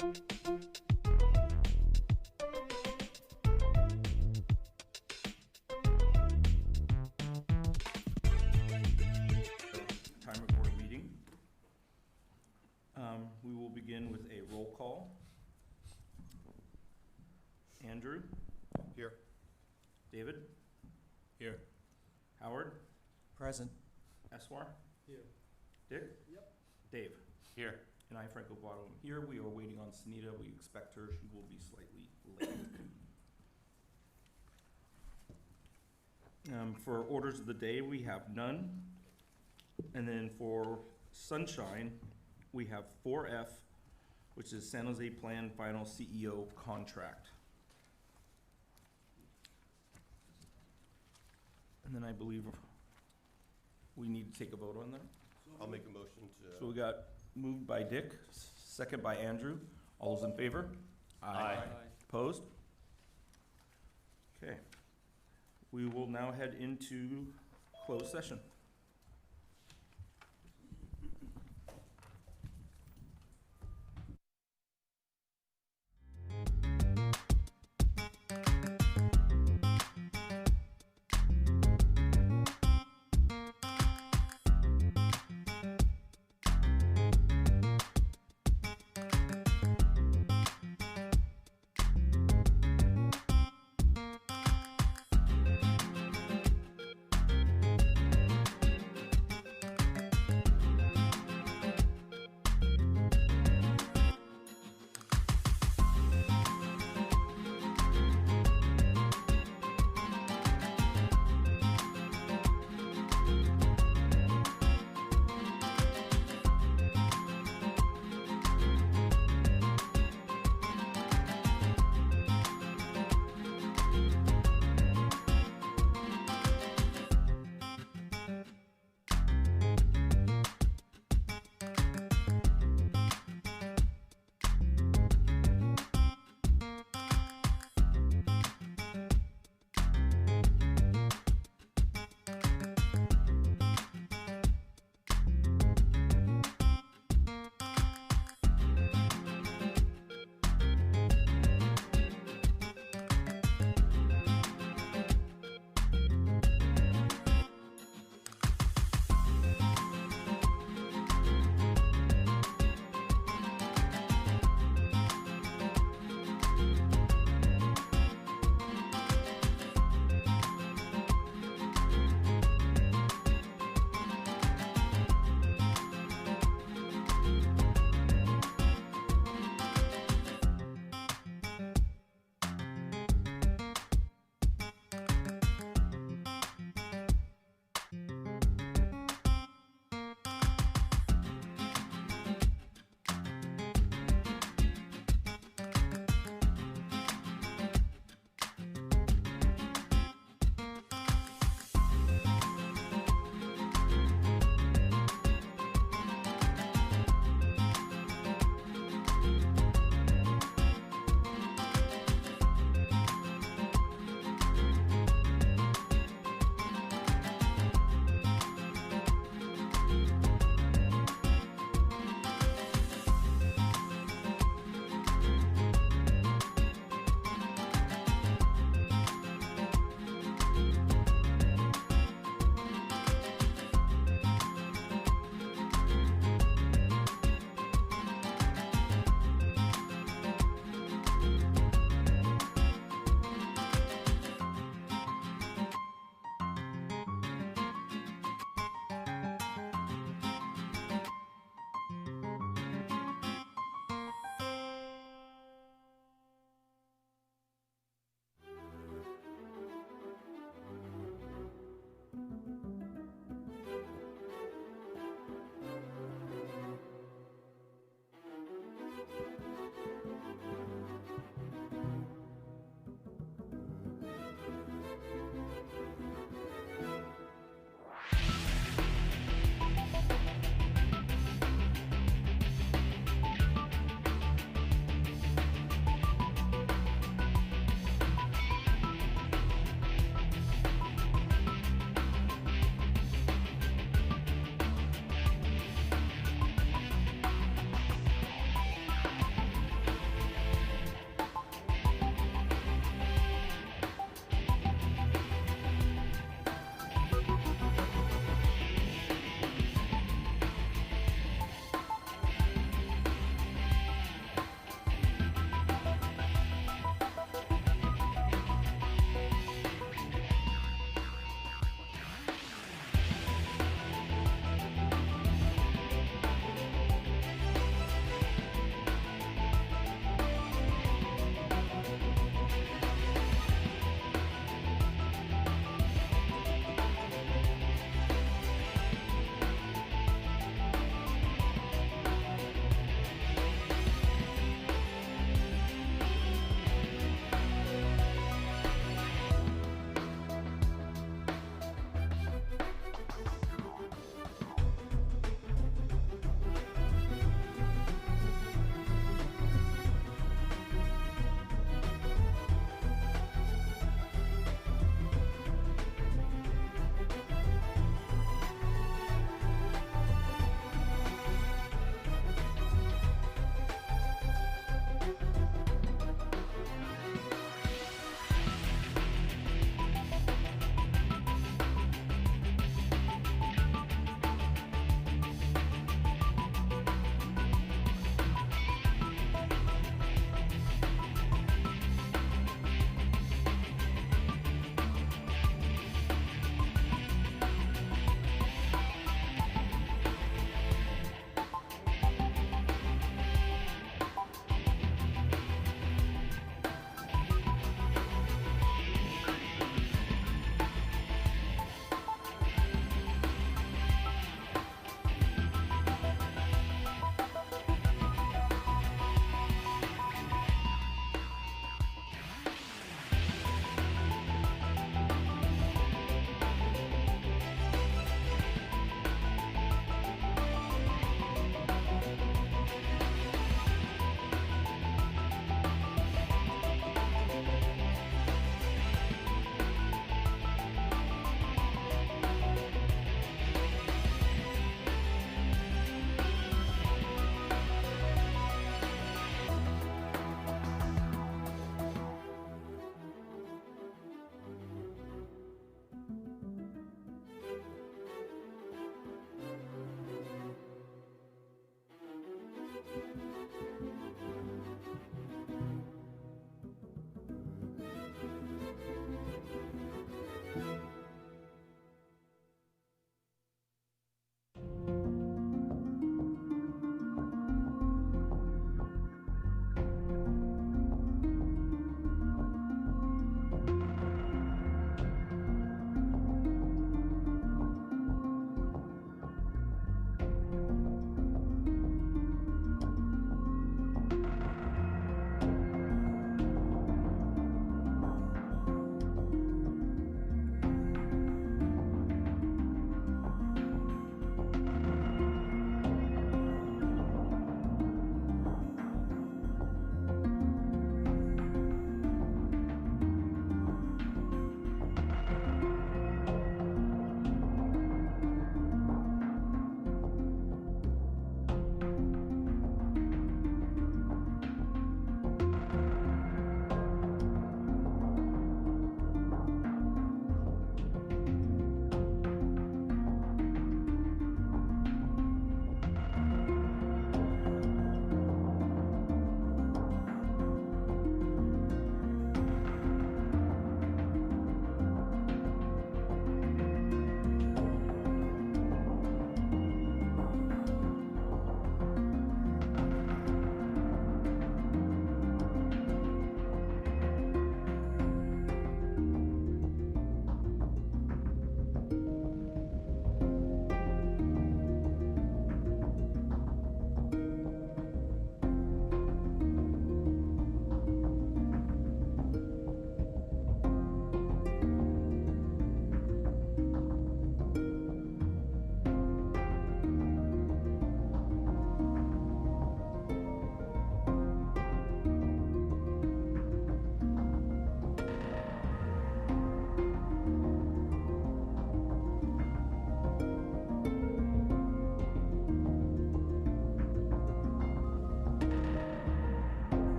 Time record meeting. We will begin with a roll call. Andrew? Here. David? Here. Howard? Present. Eswar? Here. Dick? Yep. Dave? Here. And I, Franco Bottom, here. We are waiting on Sunita. We expect her. She will be slightly late. For orders of the day, we have none. And then for Sunshine, we have 4F, which is San Jose Plan Final CEO Contract. And then I believe we need to take a vote on that. I'll make a motion to. So we got moved by Dick, second by Andrew. All those in favor? Aye. Opposed? Okay. We will now head into closed session.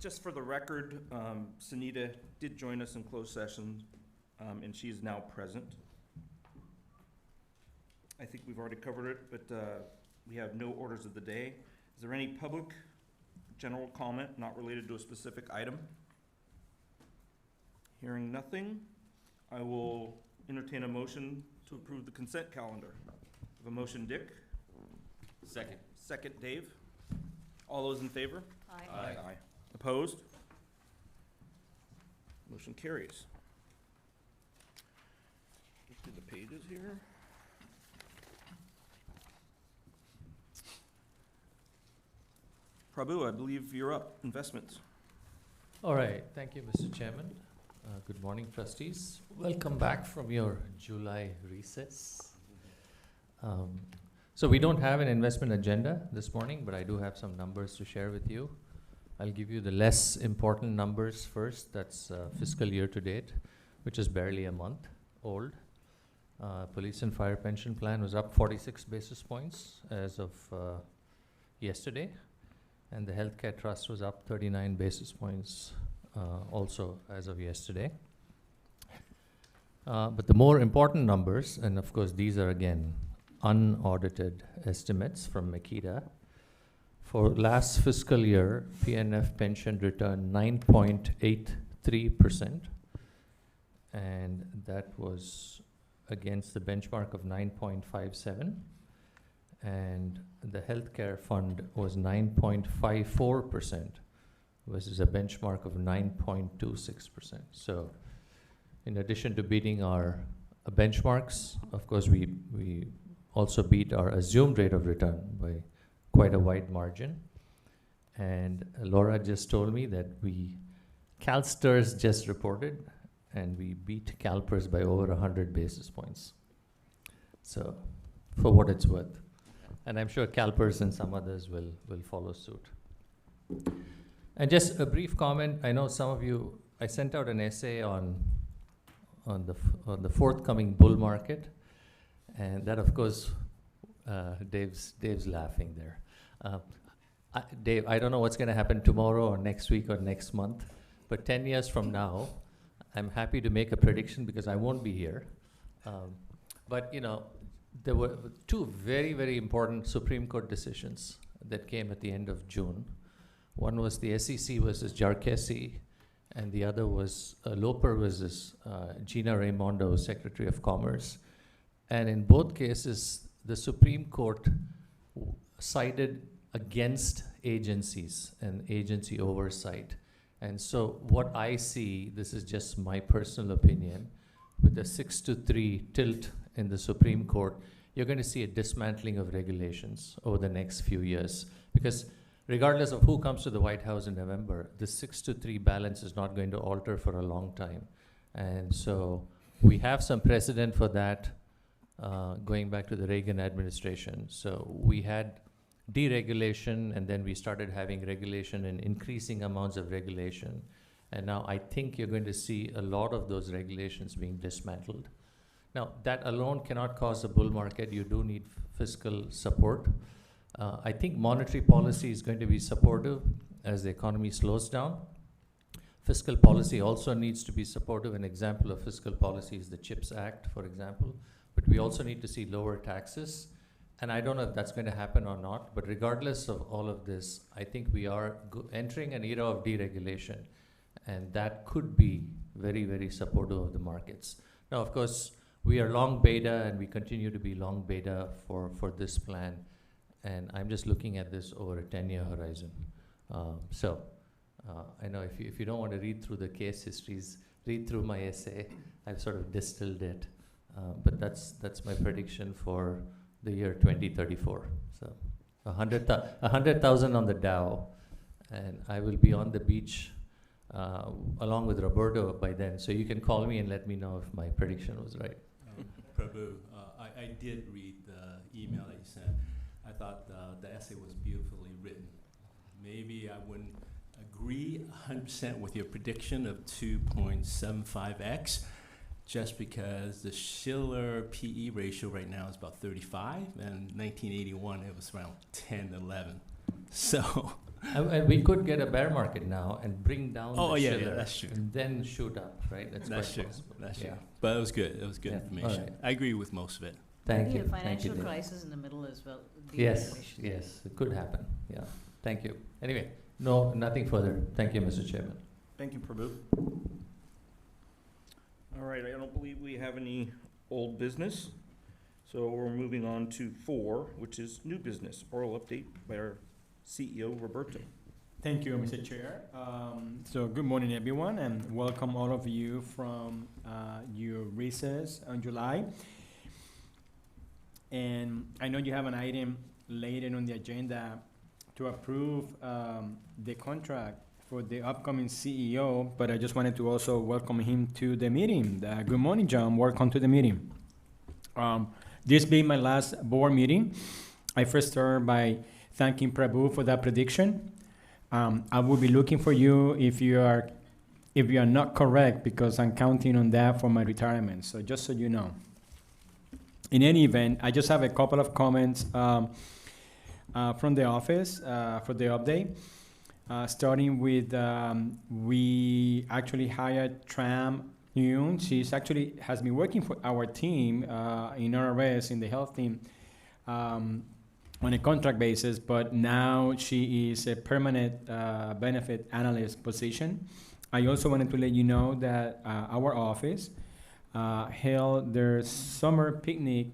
just for the record, Sunita did join us in closed session, and she is now present. I think we've already covered it, but we have no orders of the day. Is there any public general comment not related to a specific item? Hearing nothing, I will entertain a motion to approve the consent calendar. Have a motion, Dick? Second. Second, Dave? All those in favor? Aye. Opposed? Motion carries. Get through the pages here. Prabhu, I believe you're up. Investments. All right, thank you, Mr. Chairman. Good morning, trustees. Welcome back from your July recess. So we don't have an investment agenda this morning, but I do have some numbers to share with you. I'll give you the less important numbers first. That's fiscal year to date, which is barely a month old. Police and fire pension plan was up 46 basis points as of yesterday. And the healthcare trust was up 39 basis points also as of yesterday. But the more important numbers, and of course these are again unaudited estimates from Makita. For last fiscal year, PNF pension returned 9.83%, and that was against the benchmark of 9.57. And the healthcare fund was 9.54% versus a benchmark of 9.26%. So in addition to beating our benchmarks, of course, we also beat our assumed rate of return by quite a wide margin. And Laura just told me that CalSTRS just reported, and we beat CalPERS by over 100 basis points. So for what it's worth. And I'm sure CalPERS and some others will follow suit. And just a brief comment. I know some of you, I sent out an essay on the forthcoming bull market, and that, of course, Dave's laughing there. Dave, I don't know what's going to happen tomorrow or next week or next month, but 10 years from now, I'm happy to make a prediction because I won't be here. But you know, there were two very, very important Supreme Court decisions that came at the end of June. One was the SEC versus Jarkessi, and the other was Loper versus Gina Raimondo, Secretary of Commerce. And in both cases, the Supreme Court sided against agencies and agency oversight. And so what I see, this is just my personal opinion, with the 6-3 tilt in the Supreme Court, you're going to see a dismantling of regulations over the next few years. Because regardless of who comes to the White House in November, the 6-3 balance is not going to alter for a long time. And so we have some precedent for that going back to the Reagan administration. So we had deregulation, and then we started having regulation and increasing amounts of regulation. And now I think you're going to see a lot of those regulations being dismantled. Now, that alone cannot cause a bull market. You do need fiscal support. I think monetary policy is going to be supportive as the economy slows down. Fiscal policy also needs to be supportive. An example of fiscal policy is the CHIPS Act, for example. But we also need to see lower taxes. And I don't know if that's going to happen or not. But regardless of all of this, I think we are entering an era of deregulation. And that could be very, very supportive of the markets. Now, of course, we are long beta, and we continue to be long beta for this plan. And I'm just looking at this over a 10-year horizon. I know if you don't want to read through the case histories, read through my essay. I've sort of distilled it. But that's my prediction for the year 2034. So 100,000 on the Dow, and I will be on the beach along with Roberto by then. So you can call me and let me know if my prediction was right. Prabhu, I did read the email that you sent. I thought the essay was beautifully written. Maybe I wouldn't agree 100% with your prediction of 2.75x, just because the Schiller PE ratio right now is about 35, and in 1981 it was around 10, 11. So And we could get a bear market now and bring down Oh, the yeah, Schiller that's true. and then shoot up, right? That's That's quite true. possible. That's Yeah. true. But it was good. It was good Yeah, information. alright. I agree with most of it. Thank Maybe you. a Thank you, financial Dave. crisis in the middle as well. would be Yes, beneficial. yes, it could happen, yeah. Thank you. Anyway, no, nothing further. Thank you, Mr. Chairman. Thank you, Prabhu. All right, I don't believe we have any old business. So we're moving on to 4, which is new business, oral update by our CEO, Roberto. Thank you, Mr. Chair. So good morning, everyone, and welcome all of you from your recess on July. And I know you have an item later on the agenda to approve the contract for the upcoming CEO, but I just wanted to also welcome him to the meeting. Good morning, John. Welcome to the meeting. This being my last board meeting, I first start by thanking Prabhu for that prediction. I will be looking for you if you are not correct, because I'm counting on that for my retirement. So just so you know. In any event, I just have a couple of comments from the office for the update. Starting with, we actually hired Tram Yoon. She's actually has been working for our team in RRS, in the health team, on a contract basis, but now she is a permanent benefit analyst position. I also wanted to let you know that our office held their summer picnic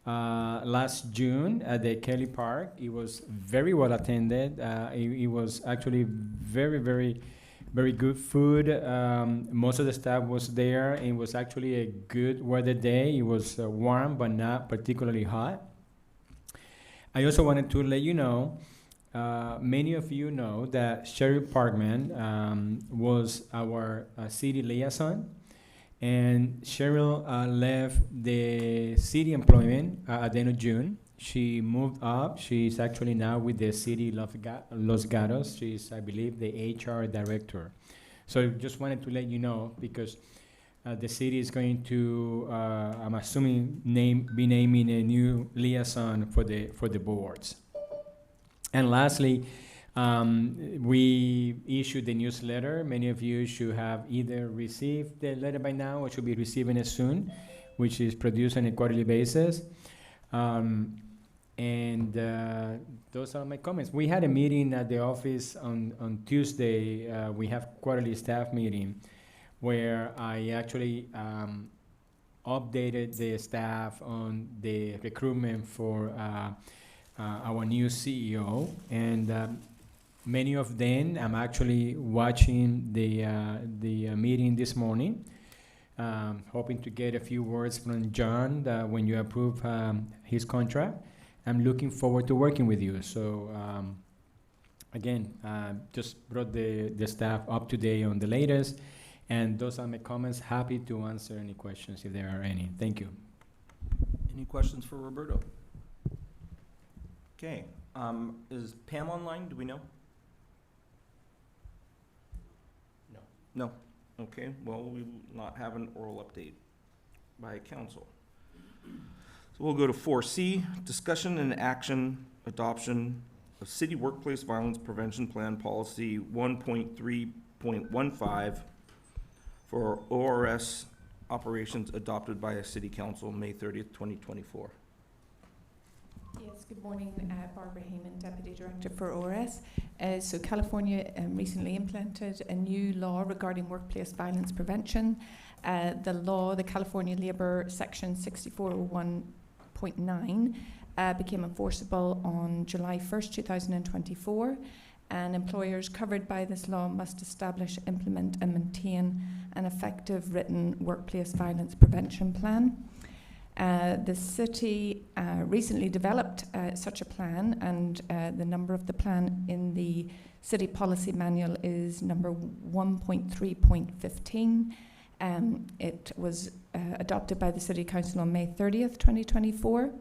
last June at the Kelly Park. It was very well attended. It was actually very, very, very good food. Most of the staff was there. It was actually a good weather day. It was warm, but not particularly hot. I also wanted to let you know, many of you know that Cheryl Parkman was our city liaison. And Cheryl left the city employment at the end of June. She moved up. She's actually now with the city Los Gatos. She's, I believe, the HR director. So just wanted to let you know, because the city is going to, I'm assuming, be naming a new liaison for the boards. And lastly, we issued the newsletter. Many of you should have either received the letter by now or should be receiving it soon, which is produced on a quarterly basis. Those are my comments. We had a meeting at the office on Tuesday. We have quarterly staff meeting where I actually updated the staff on the recruitment for our new CEO. And many of them, I'm actually watching the meeting this morning, hoping to get a few words from John when you approve his contract. I'm looking forward to working with you. So again, just brought the staff up to date on the latest, and those are my comments. Happy to answer any questions if there are any. Thank you. Any questions for Roberto? Okay, is Pam online? Do we know? No. No. Okay, well, we will not have an oral update by council. So we'll go to 4C, discussion and action adoption of City Workplace Violence Prevention Plan Policy 1.3.15 for ORS operations adopted by a city council May 30th, 2024. Yes, good morning, Barbara Heyman, Deputy Director for ORS. So California recently implemented a new law regarding workplace violence prevention. The California Labor Section 6401.9 became enforceable on July 1st, 2024. And employers covered by this law must establish, implement and maintain an effective written workplace violence prevention plan. The city recently developed such a plan, and the number of the plan in the city policy manual is number 1.3.15. It was adopted by the City Council on May 30th, 2024,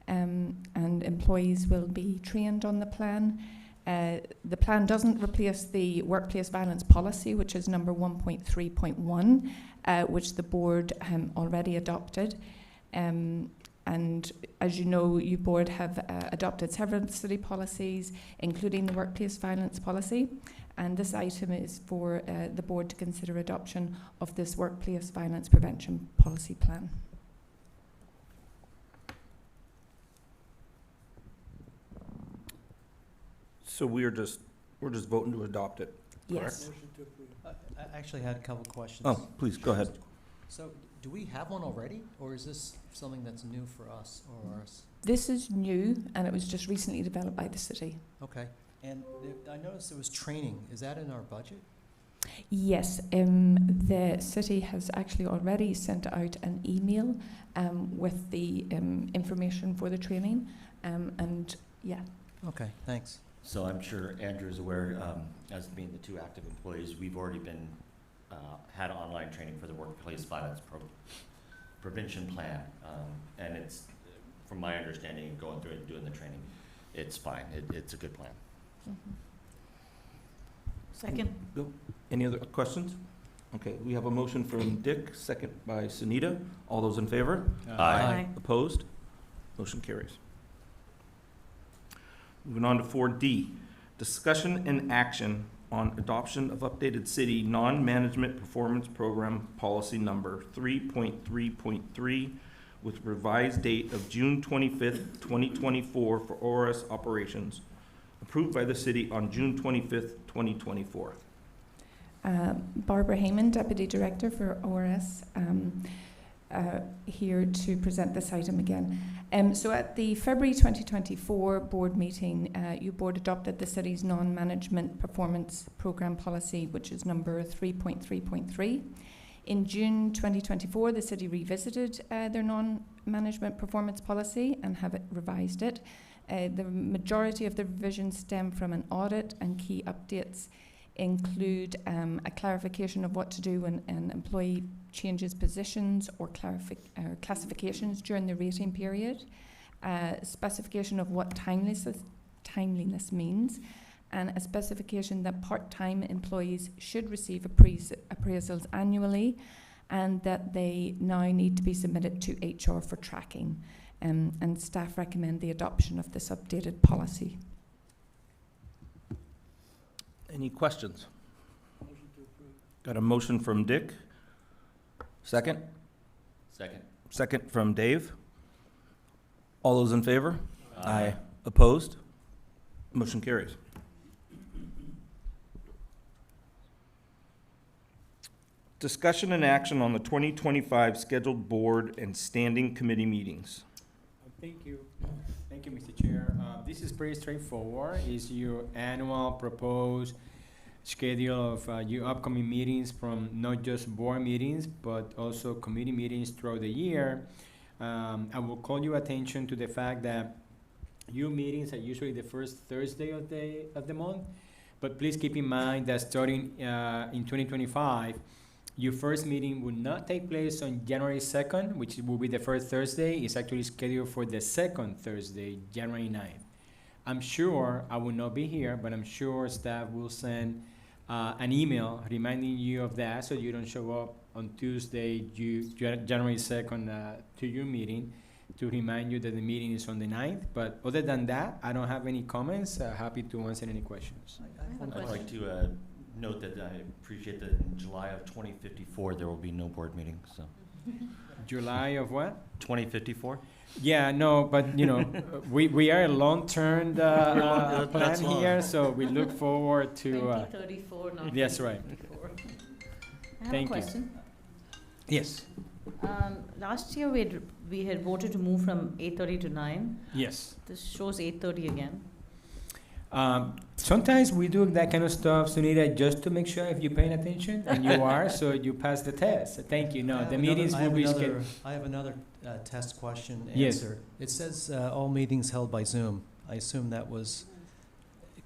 and employees will be trained on the plan. The plan doesn't replace the workplace violence policy, which is number 1.3.1, which the board already adopted. And as you know, you board have adopted several city policies, including the workplace violence policy. And this item is for the board to consider adoption of this workplace violence prevention policy plan. So we're just voting to adopt it. Yes. I actually had a couple questions. Oh, please, go ahead. So, do we have one already, or is this something that's new for us or us? This is new, and it was just recently developed by the city. Okay, and I noticed there was training. Is that in our budget? Yes, the city has actually already sent out an email with the information for the training, and yeah. Okay, thanks. So I'm sure Andrew is aware, as being the two active employees, we've already been, had online training for the workplace violence prevention plan. And it's, from my understanding, going through it and doing the training, it's fine. It's a good plan. Second. Any other questions? Okay, we have a motion from Dick, second by Sunita. All those in favor? Aye. Opposed? Motion carries. Moving on to 4D, discussion and action on adoption of updated city non-management performance program policy number 3.3.3 with revised date of June 25th, 2024 for ORS operations, approved by the city on June 25th, 2024. Barbara Heyman, Deputy Director for ORS, here to present this item again. So at the February 2024 board meeting, your board adopted the city's non-management performance programme policy, which is number 3.3.3. In June 2024, the city revisited their non-management performance policy and have revised it. The majority of the revisions stem from an audit, and key updates include a clarification of what to do when an employee changes positions or classifications during the rating period, specification of what timeliness means, and a specification that part-time employees should receive appraisals annually, and that they now need to be submitted to HR for tracking. And staff recommend the adoption of this updated policy. Any questions? Got a motion from Dick. Second? Second. Second from Dave. All those in favor? Aye. Opposed? Motion carries. Discussion and action on the 2025 scheduled board and standing committee meetings. Thank you. Thank you, Mr. Chair. This is pretty straightforward. It's your annual proposed schedule of your upcoming meetings, from not just board meetings, but also committee meetings throughout the year. I will call your attention to the fact that your meetings are usually the first Thursday of the month, but please keep in mind that starting in 2025, your first meeting will not take place on January 2nd, which will be the first Thursday. It's actually scheduled for the second Thursday, January 9th. I'm sure I will not be here, but I'm sure staff will send an email reminding you of that, so you don't show up on Tuesday, January 2nd, to your meeting, to remind you that the meeting is on the 9th. But other than that, I don't have any comments. Happy to answer any questions. I'd like to note that I appreciate that in July of 2054, there will be no board meeting, so. July of what? 2054? Yeah, no, but you know, we are a long-term plan That's long. here, so we look forward to. 2034, not That's right. 2054. I have Thank a you. question. Yes. Last year we had voted to move from 8:30 to 9. Yes. This shows 8:30 again. Sometimes we do that kind of stuff, Sunita, just to make sure if you're paying attention, and you are, so you pass the test. Thank you. No, the meetings will be scheduled. I have another test question Yes. answer. It says all meetings held by Zoom. I assume that was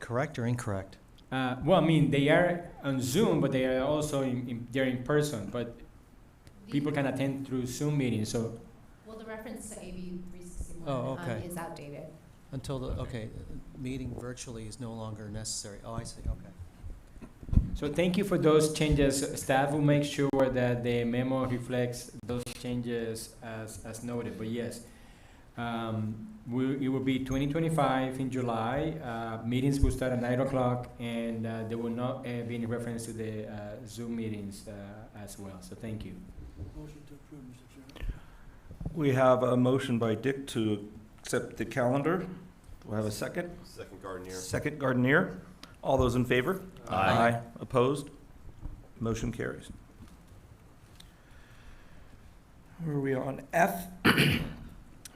correct or incorrect? Well, I mean, they are on Zoom, but they are also they're in person, but people can attend through Zoom meetings, so. Well, the reference to AB 361 Oh, okay. is outdated. Until meeting virtually is no longer necessary. Oh, I see, okay. So thank you for those changes. Staff will make sure that the memo reflects those changes as noted. But yes, It will be 2025 in July. Meetings will start at 9 o'clock, and there will not be any reference to the Zoom meetings as well. So thank you. Motion to approve, Mr. Chairman. We have a motion by Dick to accept the calendar. Do I have a second? Second Gardenier. Second Gardenier. All those in favor? Aye. Opposed? Motion carries. Where are we on? F,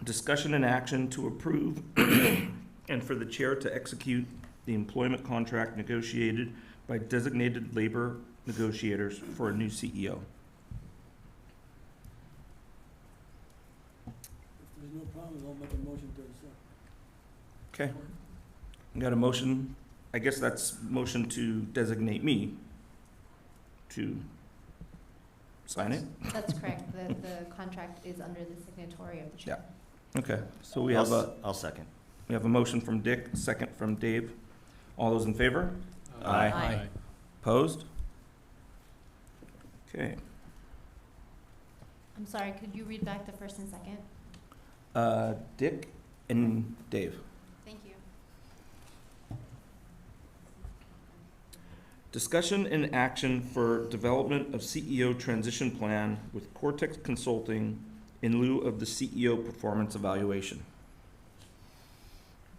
discussion and action to approve and for the chair to execute the employment contract negotiated by designated labor negotiators for a new CEO. If there's no problem, I'll make a motion to accept. Okay. We got a motion. I guess that's motion to designate me to sign it. That's correct. The contract is under the signatory of the chair. Okay, so we have I'll second. we have a motion from Dick, second from Dave. All those in favor? Aye. Opposed? Okay. I'm sorry, could you read back the first and second? Dick and Dave. Thank you. Discussion and action for development of CEO transition plan with Cortex Consulting in lieu of the CEO performance evaluation.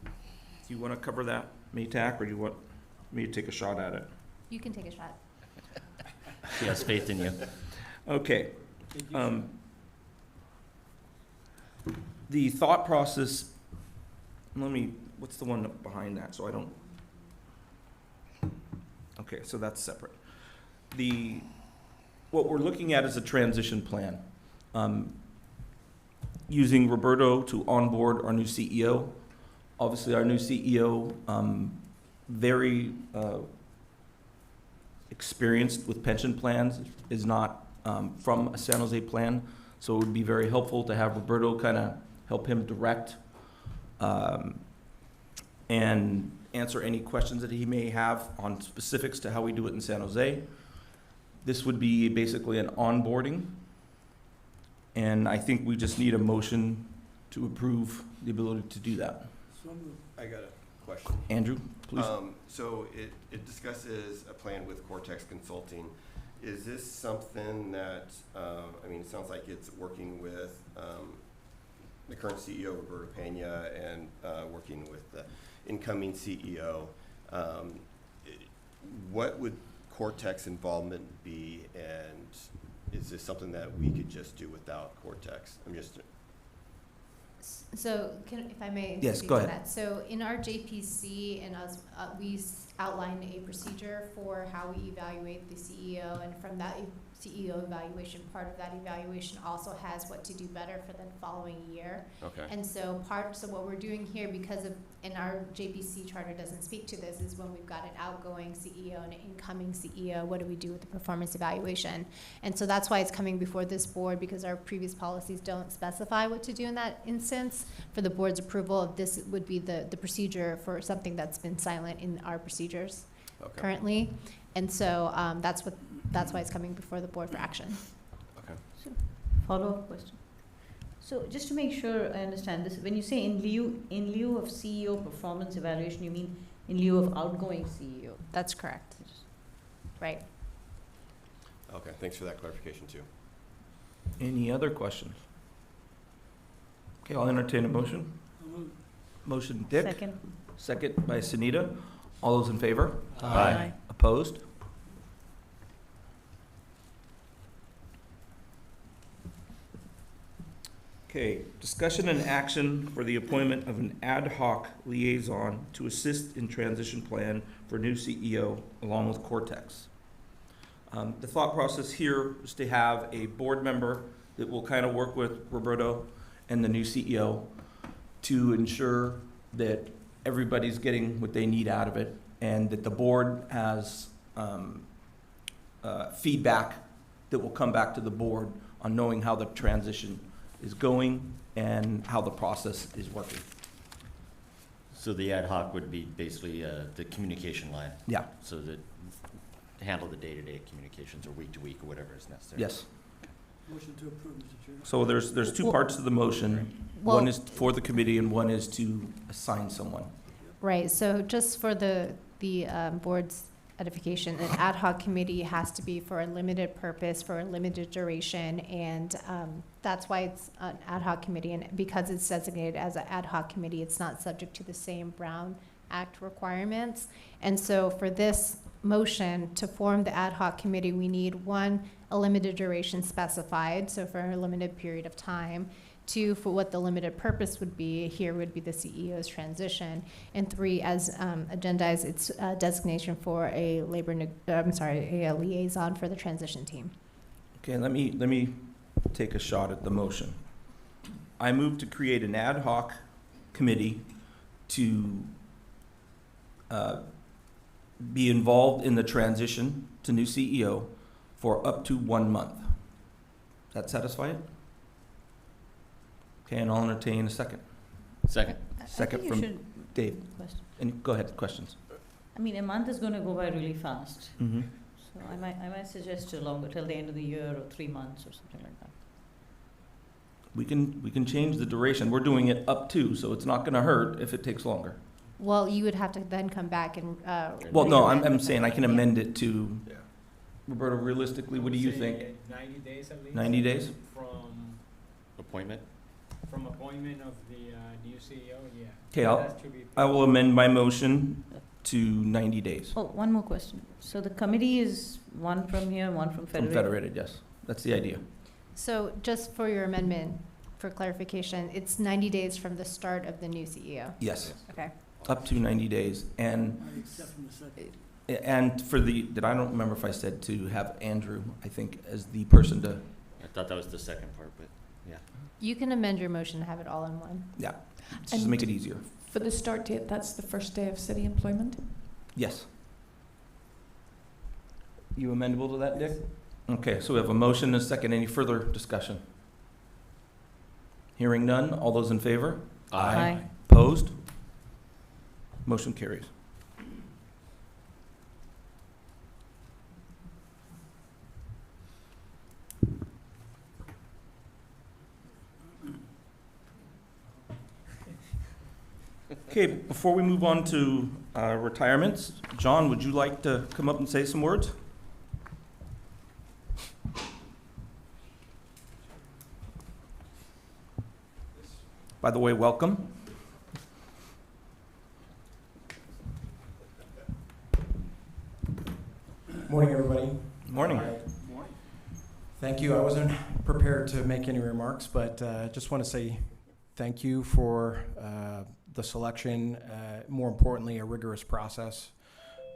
Do you want to cover that, Maytak, or do you want me to take a shot at it? You can take a shot. She has faith in you. Okay. The thought process, what's the one behind that, so I don't, okay, so that's separate. What we're looking at is a transition plan. Using Roberto to onboard our new CEO. Obviously, our new CEO, very experienced with pension plans, is not from a San Jose plan, so it would be very helpful to have Roberto kind of help him direct and answer any questions that he may have on specifics to how we do it in San Jose. This would be basically an onboarding, and I think we just need a motion to approve the ability to do that. So moved. I got a question. Andrew, please. So it discusses a plan with Cortex Consulting. Is this something that, I mean, it sounds like it's working with the current CEO, Roberto Pena, and working with the incoming CEO. What would Cortex involvement be, and is this something that we could just do without Cortex? I'm just. So, if I may Yes, speak go to ahead. that. So, in our JPC, and we outlined a procedure for how we evaluate the CEO, and from that CEO evaluation, part of that evaluation also has what to do better for the following year. Okay. And so what we're doing here, because of, and our JPC charter doesn't speak to this, is when we've got an outgoing CEO and an incoming CEO, what do we do with the performance evaluation? And so that's why it's coming before this board, because our previous policies don't specify what to do in that instance. For the board's approval, this would be the procedure for something that's been silent in our procedures currently. And so that's why it's coming before the board for action. Okay. Follow-up question. So just to make sure I understand this, when you say in lieu of CEO performance evaluation, you mean in lieu of outgoing CEO? That's correct. Right. Okay, thanks for that clarification too. Any other questions? Okay, I'll entertain a motion. So moved. Motion Dick, Second. second by Sunita. All those in favor? Aye. Opposed? Okay, discussion and action for the appointment of an ad hoc liaison to assist in transition plan for new CEO along with Cortex. The thought process here is to have a board member that will kind of work with Roberto and the new CEO to ensure that everybody's getting what they need out of it, and that the board has feedback that will come back to the board on knowing how the transition is going and how the process is working. So the ad hoc would be basically the communication line. Yeah, So that to handle the day-to-day communications or week-to-week or whatever is necessary. yes. Motion to approve, Mr. Chair. So there's two parts to the motion. Well- One is for the committee and one is to assign someone. Right, so just for the board's edification, an ad hoc committee has to be for a limited purpose, for a limited duration, and that's why it's an ad hoc committee, and because it's designated as an ad hoc committee, it's not subject to the same Brown Act requirements. And so for this motion to form the ad hoc committee, we need, one, a limited duration specified, so for a limited period of time. Two, for what the limited purpose would be, here would be the CEO's transition. And three, as agendized, it's designation for a a liaison for the transition team. Okay, let me take a shot at the motion. I move to create an ad hoc committee to be involved in the transition to new CEO for up to 1 month. That satisfy it? Okay, and I'll entertain a second. Second. Second from Dave. Question. And go ahead, questions. I mean, a month is going to go by really fast. Mm-hmm. So I might suggest a longer, till the end of the year, or 3 months or something like that. We can change the duration. We're doing it up to, so it's not gonna hurt if it takes longer. Well, you would have to then come back and. Well, no, I'm recommend saying I can yeah. amend it to, Roberto, realistically, what do you think? 90 days at least. 90 days? Appointment? From appointment of the new CEO, yeah. Okay, That should be- I will amend my motion to 90 days. Oh, one more question. So the committee is one from here, one from From Federated? Federated, yes. That's the idea. So just for your amendment, for clarification, it's 90 days from the start of the new CEO. Yes, Okay. up to 90 days. And I accept from the second. for I don't remember if I said to have Andrew, I think, as the person to, I thought that was the second part, but yeah. You can amend your motion to have it all in one. yeah, just And- make it easier. For the start date, that's the first day of city employment? Yes. You amendable to that, Dick? Okay, so we have a motion and a second. Any further discussion? Hearing none. All those in favor? Aye. Opposed? Motion carries. Okay, before we move on to retirements, John, would you like to come up and say some words? By the way, welcome. Morning, everybody. Morning. Thank you. I wasn't prepared to make any remarks, but just want to say thank you for the selection, more importantly, a rigorous process.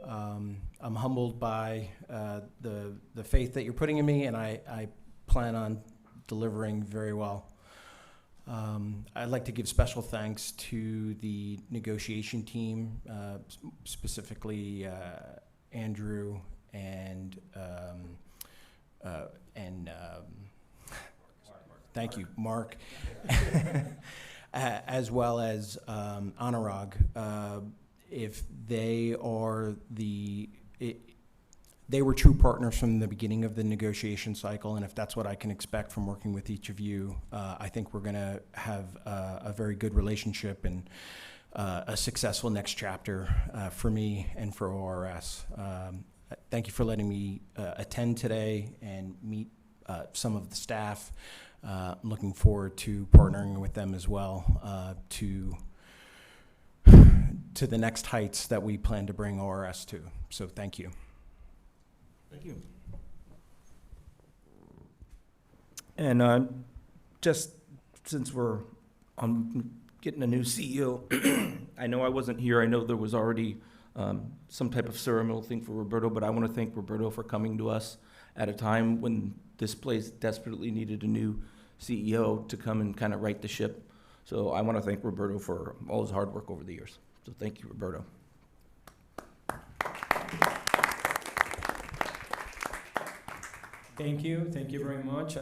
I'm humbled by the faith that you're putting in me, and I plan on delivering very well. I'd like to give special thanks to the negotiation team, specifically Andrew and thank you, Mark, as well as Anurag. If they are they were true partners from the beginning of the negotiation cycle, and if that's what I can expect from working with each of you, I think we're going to have a very good relationship and a successful next chapter for me and for ORS. Thank you for letting me attend today and meet some of the staff. I'm looking forward to partnering with them as well to the next heights that we plan to bring ORS to. So thank you. Thank you. And just since we're on getting a new CEO, I know I wasn't here. I know there was already some type of ceremonial thing for Roberto, but I want to thank Roberto for coming to us at a time when this place desperately needed a new CEO to come and kind of right the ship. So I want to thank Roberto for all his hard work over the years. So thank you, Roberto. Thank you very much.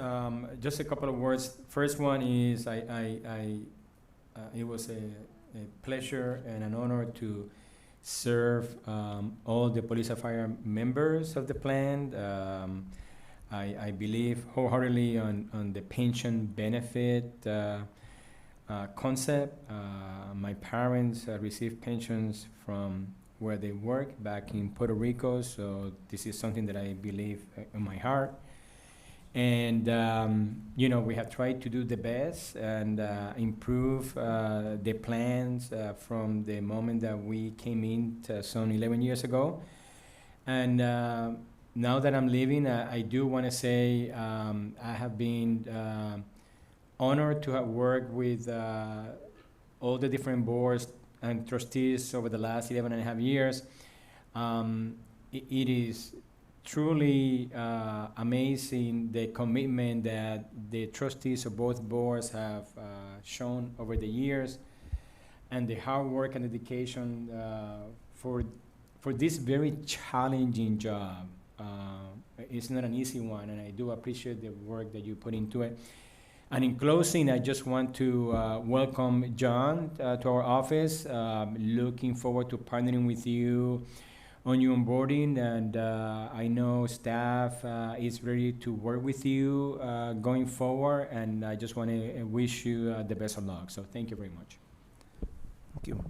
Just a couple of words. First one is it was a pleasure and an honor to serve all the police and fire members of the plant. I believe wholeheartedly on the pension benefit concept. My parents received pensions from where they work back in Puerto Rico, so this is something that I believe in my heart. And, we have tried to do the best and improve the plans from the moment that we came in some 11 years ago. And now that I'm leaving, I do want to say I have been honored to have worked with all the different boards and trustees over the last 11 and a half years. It is truly amazing the commitment that the trustees of both boards have shown over the years, and the hard work and dedication for this very challenging job. It's not an easy one, and I do appreciate the work that you put into it. And in closing, I just want to welcome John to our office. Looking forward to partnering with you on your onboarding, and I know staff is ready to work with you going forward, and I just want to wish you the best of luck. So thank you very much. Thank you.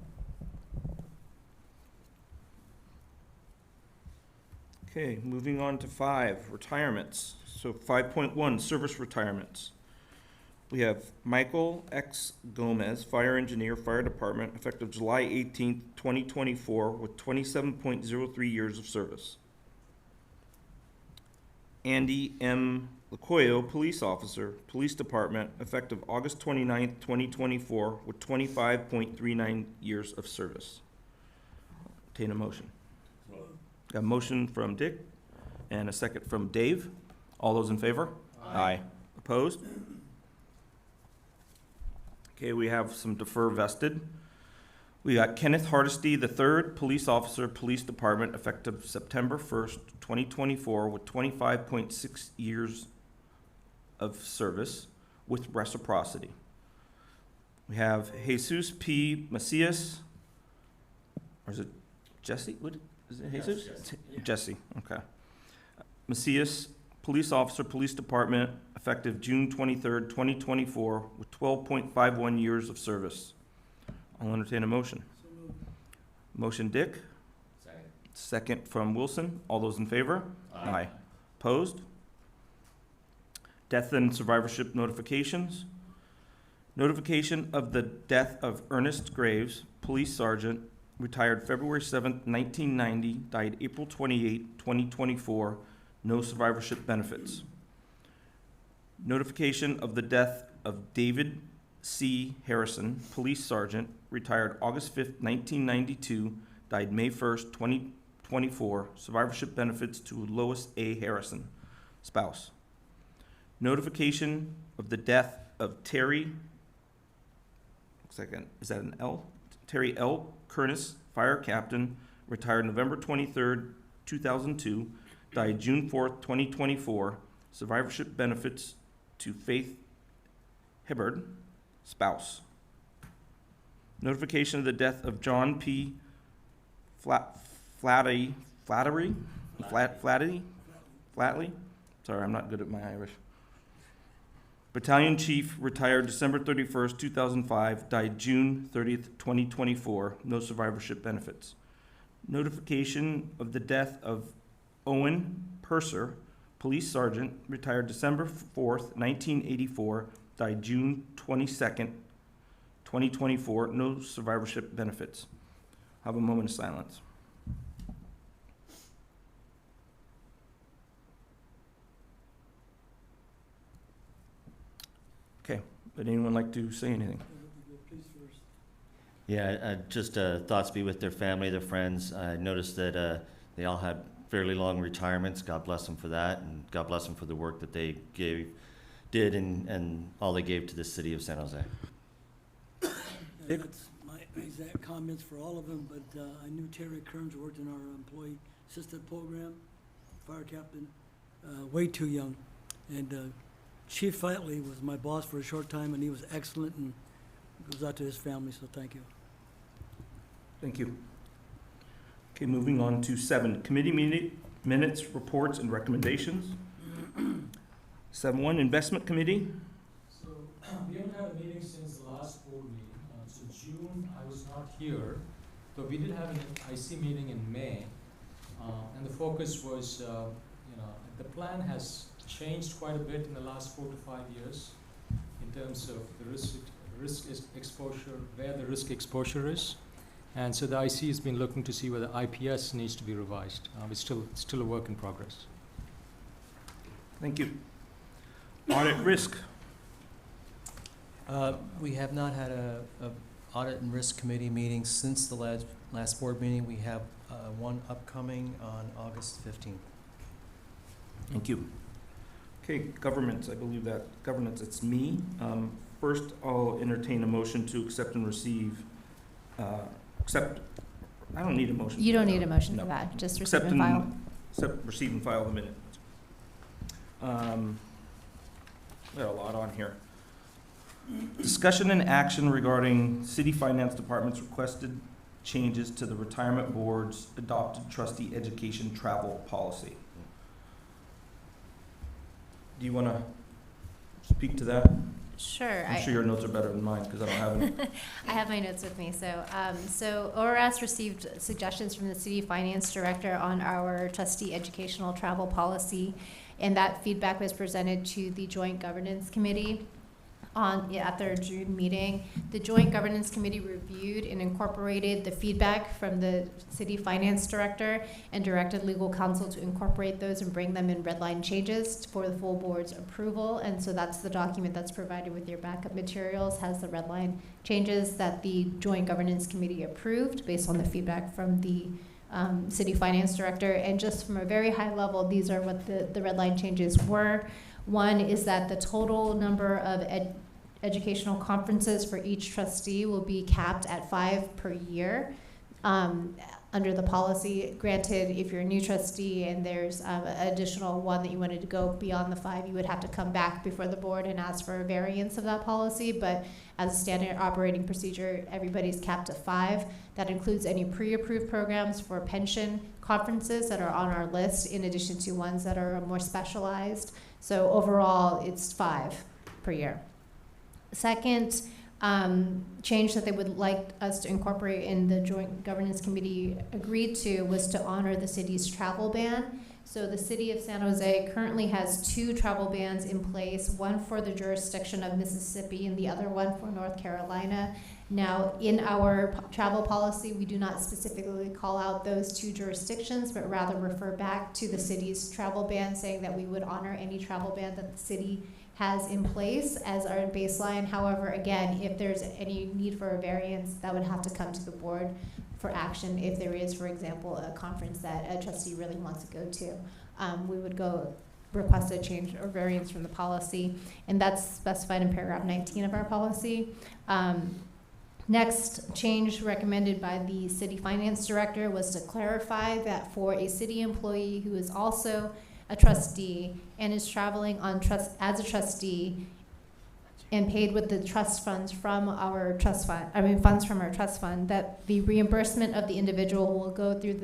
Okay, moving on to 5, retirements. So 5.1, service retirements. We have Michael X. Gomez, fire engineer, fire department, effective July 18th, 2024, with 27.03 years of service. Andy M. Lacoyo, police officer, police department, effective August 29th, 2024, with 25.39 years of service. Obtain a motion. Got a motion from Dick and a second from Dave. All those in favor? Aye. Opposed? Okay, we have some defer vested. We got Kenneth Hardesty III, police officer, police department, effective September 1st, 2024, with 25.6 years of service with reciprocity. We have Jesus P. Macias, or is it Jesse? What is it, Jesus? Jesse, okay. Macias, police officer, police department, effective June 23rd, 2024, with 12.51 years of service. I'll entertain a motion. So moved. Motion Dick, Second. second from Wilson. All those in favor? Aye. Opposed? Death and survivorship notifications. Notification of the death of Ernest Graves, police sergeant, retired February 7th, 1990, died April 28, 2024, no survivorship benefits. Notification of the death of David C. Harrison, police sergeant, retired August 5th, 1992, died May 1st, 2024, survivorship benefits to Lois A. Harrison, spouse. Notification of the death of Terry, looks like is that an L? Terry L. Kernis, fire captain, retired November 23rd, 2002, died June 4th, 2024, survivorship benefits to Faith Hibbard, spouse. Notification of the death of John P. Flatley. Sorry, I'm not good at my Irish. Battalion Chief, retired December 31st, 2005, died June 30th, 2024, no survivorship benefits. Notification of the death of Owen Purser, police sergeant, retired December 4th, 1984, died June 22nd, 2024, no survivorship benefits. Have a moment of silence. Okay, would anyone like to say anything? Please first. Yeah, just thoughts be with their family, their friends. I noticed that they all had fairly long retirements. God bless them for that, and God bless them for the work that they did and all they gave to the city of San Jose. And that's my exact comments for all of them, but I knew Terry Kearns worked in our employee assistant program, fire captain, way too young. And Chief Flatley was my boss for a short time, and he was excellent, and goes out to his family, so thank you. Thank you. Okay, moving on to 7, committee minutes, reports, and recommendations. 7-1, Investment Committee. So, we haven't had a meeting since the last board meeting. So June, I was not here, but we did have an IC meeting in May. And the focus was, the plan has changed quite a bit in the last 4 to 5 years in terms of the risk exposure, where the risk exposure is. And so the IC has been looking to see whether IPS needs to be revised. It's still a work in progress. Thank you. Audit Risk. We have not had a audit and risk committee meeting since the last board meeting. We have one upcoming on August 15th. Thank you. Okay, governments, I believe that governance, it's me. First, I'll entertain a motion to accept and receive, I don't need a motion. You for don't that. need a motion No. for that, just receive Accept and file. Accept, receive and file the minute. We got a lot on here. Discussion and action regarding City Finance Department's requested changes to the Retirement Board's adopted trustee education travel policy. Do you want to speak to that? Sure. I'm sure your notes are better than mine because I don't have any. I have my notes with me. So ORS received suggestions from the city finance director on our trustee educational travel policy, and that feedback was presented to the Joint Governance Committee at their June meeting. The Joint Governance Committee reviewed and incorporated the feedback from the city finance director and directed legal counsel to incorporate those and bring them in red line changes for the full board's approval. And so that's the document that's provided with your backup materials, has the red line changes that the Joint Governance Committee approved based on the feedback from the city finance director. And just from a very high level, these are what the red line changes were. One is that the total number of educational conferences for each trustee will be capped at 5 per year under the policy. Granted, if you're a new trustee and there's an additional one that you wanted to go beyond the 5, you would have to come back before the board and ask for a variance of that policy. But as a standard operating procedure, everybody's capped at 5. That includes any pre-approved programs for pension conferences that are on our list, in addition to ones that are more specialized. So overall, it's 5 per year. Second change that they would like us to incorporate in the Joint Governance Committee agreed to was to honor the city's travel ban. So the city of San Jose currently has 2 travel bans in place, one for the jurisdiction of Mississippi and the other one for North Carolina. Now, in our travel policy, we do not specifically call out those 2 jurisdictions, but rather refer back to the city's travel ban, saying that we would honor any travel ban that the city has in place as our baseline. However, again, if there's any need for a variance, that would have to come to the board for action. If there is, for example, a conference that a trustee really wants to go to, we would go request a change or variance from the policy, and that's specified in paragraph 19 of our policy. Next change recommended by the city finance director was to clarify that for a city employee who is also a trustee and is traveling on as a trustee and paid with the trust funds from our trust fund, funds from our trust fund, that the reimbursement of the individual will go through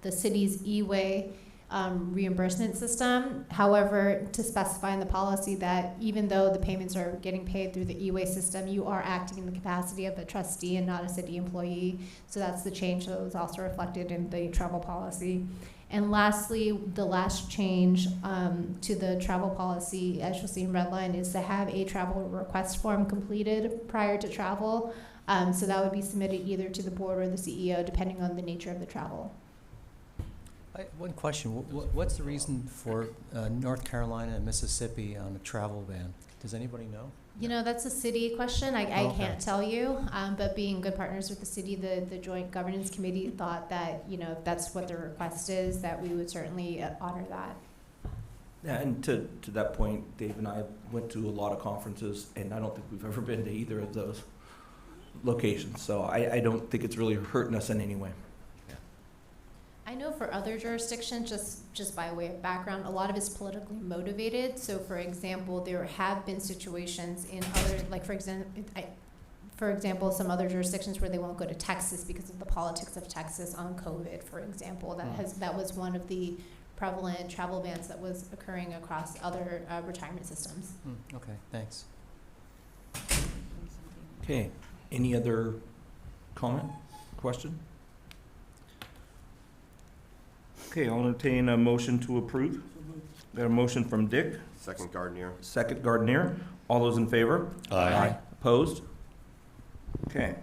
the city's e-way reimbursement system. However, to specify in the policy that even though the payments are getting paid through the e-way system, you are acting in the capacity of a trustee and not a city employee. So that's the change that was also reflected in the travel policy. And lastly, the last change to the travel policy, as you'll see in red line, is to have a travel request form completed prior to travel. So that would be submitted either to the board or the CEO, depending on the nature of the travel. One question, what's the reason for North Carolina and Mississippi on a travel ban? Does anybody know? You know, that's a city question. I can't tell you, but being good partners with the city, the Joint Governance Committee thought that, if that's what the request is, that we would certainly honor that. Yeah, and to that point, Dave and I went to a lot of conferences, and I don't think we've ever been to either of those locations. So I don't think it's really hurting us in any way. I know for other jurisdictions, just by way of background, a lot of it's politically motivated. So, for example, there have been situations in other, like for example, some other jurisdictions where they won't go to Texas because of the politics of Texas on COVID, for example. That was one of the prevalent travel bans that was occurring across other retirement systems. Okay, thanks. Okay, any other comment, question? Okay, I'll entertain a motion to approve. Got a motion from Dick, Second Gardner. second Gardner. All those in favor? Opposed? Okay.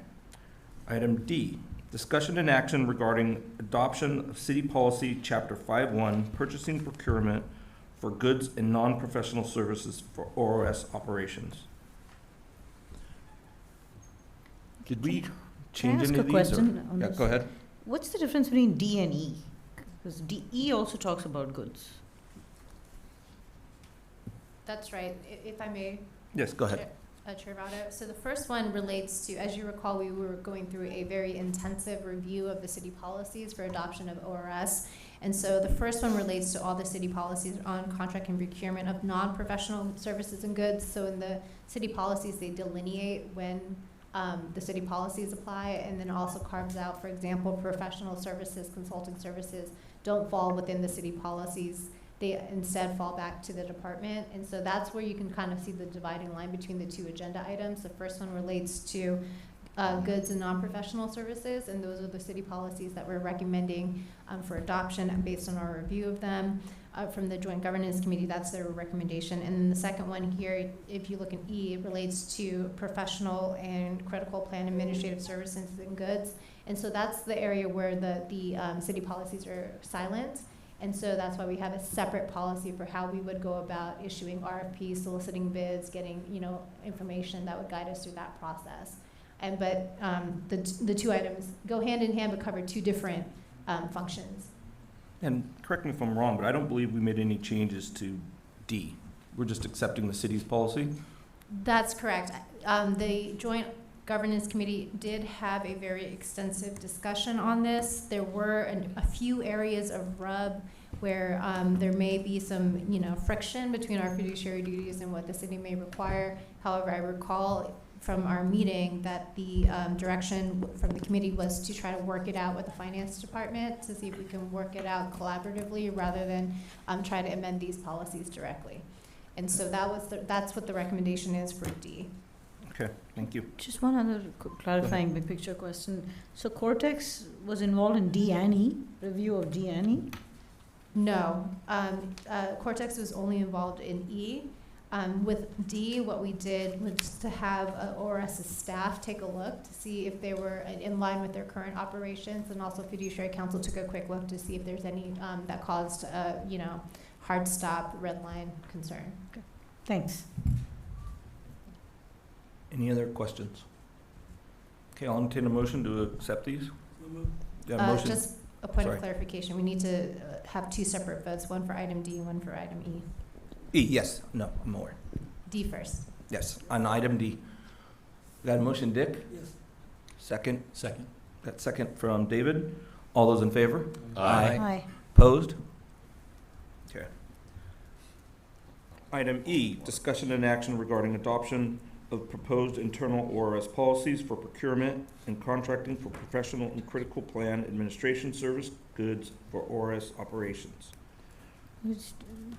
Item D, discussion and action regarding adoption of city policy, chapter 5.1, purchasing procurement for goods and non-professional services for ORS operations. Did we Can I change ask any a of these? or- question on Yeah, this? go ahead. What's the difference between D and E? Because E also talks about goods. That's right. If I may, Yes, go ahead. Chair Votto. So the first one relates to, as you recall, we were going through a very intensive review of the city policies for adoption of ORS. And so the first one relates to all the city policies on contract and procurement of non-professional services and goods. So in the city policies, they delineate when the city policies apply, and then also carves out, for example, professional services, consulting services don't fall within the city policies. They instead fall back to the department. And so that's where you can kind of see the dividing line between the two agenda items. The first one relates to goods and non-professional services, and those are the city policies that we're recommending for adoption based on our review of them. From the Joint Governance Committee, that's their recommendation. And then the second one here, if you look at E, it relates to professional and critical plan administrative services and goods. And so that's the area where the city policies are silent. And so that's why we have a separate policy for how we would go about issuing RFPs, soliciting bids, getting, information that would guide us through that process. But the two items go hand in hand but cover two different functions. And correct me if I'm wrong, but I don't believe we made any changes to D. We're just accepting the city's policy? That's correct. The Joint Governance Committee did have a very extensive discussion on this. There were a few areas of rub where there may be some, friction between our fiduciary duties and what the city may require. However, I recall from our meeting that the direction from the committee was to try to work it out with the finance department to see if we can work it out collaboratively rather than try to amend these policies directly. And so that's what the recommendation is for D. Okay, thank you. Just one other clarifying big picture question. So Cortex was involved in D and E, review of D and E? No, Cortex was only involved in E. With D, what we did was to have ORS's staff take a look to see if they were in line with their current operations, and also Fiduciary Council took a quick look to see if there's any that caused, hard stop, red line concern. Okay. Thanks. Any other questions? Okay, I'll entertain a motion to accept these. Got a motion? Just a point Sorry. of clarification, we need to have two separate votes, one for item D, one for item E. E, yes, no, I'm aware. D first. Yes, on item D. Got a motion, Dick? Yes. Second? Second. Got second from David. All those in favor? Aye. Opposed? Okay. Item E, discussion and action regarding adoption of proposed internal ORS policies for procurement and contracting for professional and critical plan administration service goods for ORS operations.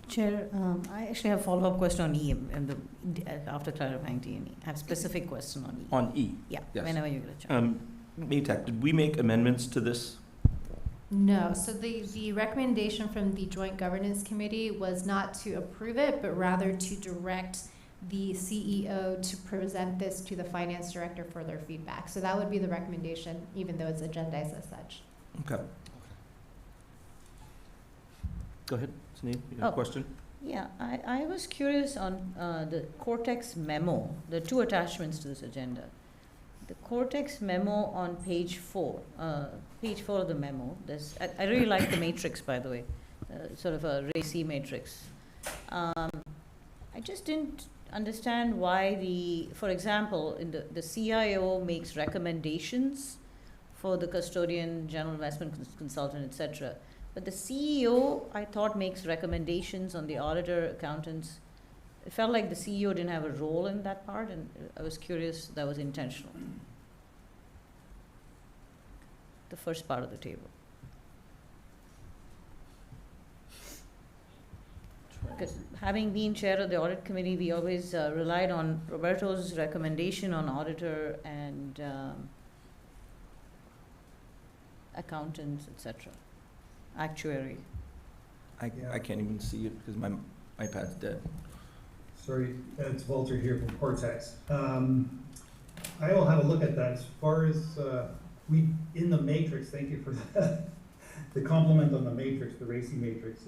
Chair, I actually have a follow-up question on E and after clarifying D and E. I have a specific question on E. On E, Yeah, yes. whenever you get a chance. Maytag, did we make amendments to this? No, so the recommendation from the Joint Governance Committee was not to approve it, but rather to direct the CEO to present this to the finance director for their feedback. So that would be the recommendation, even though it's agendized as such. Okay. Go ahead, Sneed, you have a Oh. question? Yeah, I was curious on the Cortex memo, the two attachments to this agenda. The Cortex memo on page 4 of the memo, I really like the matrix, by the way, sort of a racy matrix. I just didn't understand why for example, in the CIO makes recommendations for the custodian, general investment consultant, etc. But the CEO, I thought, makes recommendations on the auditor, accountants. It felt like the CEO didn't have a role in that part, and I was curious that was intentional. The first part of the table. because having been chair of the audit committee, we always relied on Roberto's recommendation on auditor and accountants, etc. Actuary. I can't even see it because my iPad's dead. Sorry, it's Walter here from Cortex. I will have a look at that. As far as, in the matrix, thank you for the compliment on the matrix, the RACI matrix.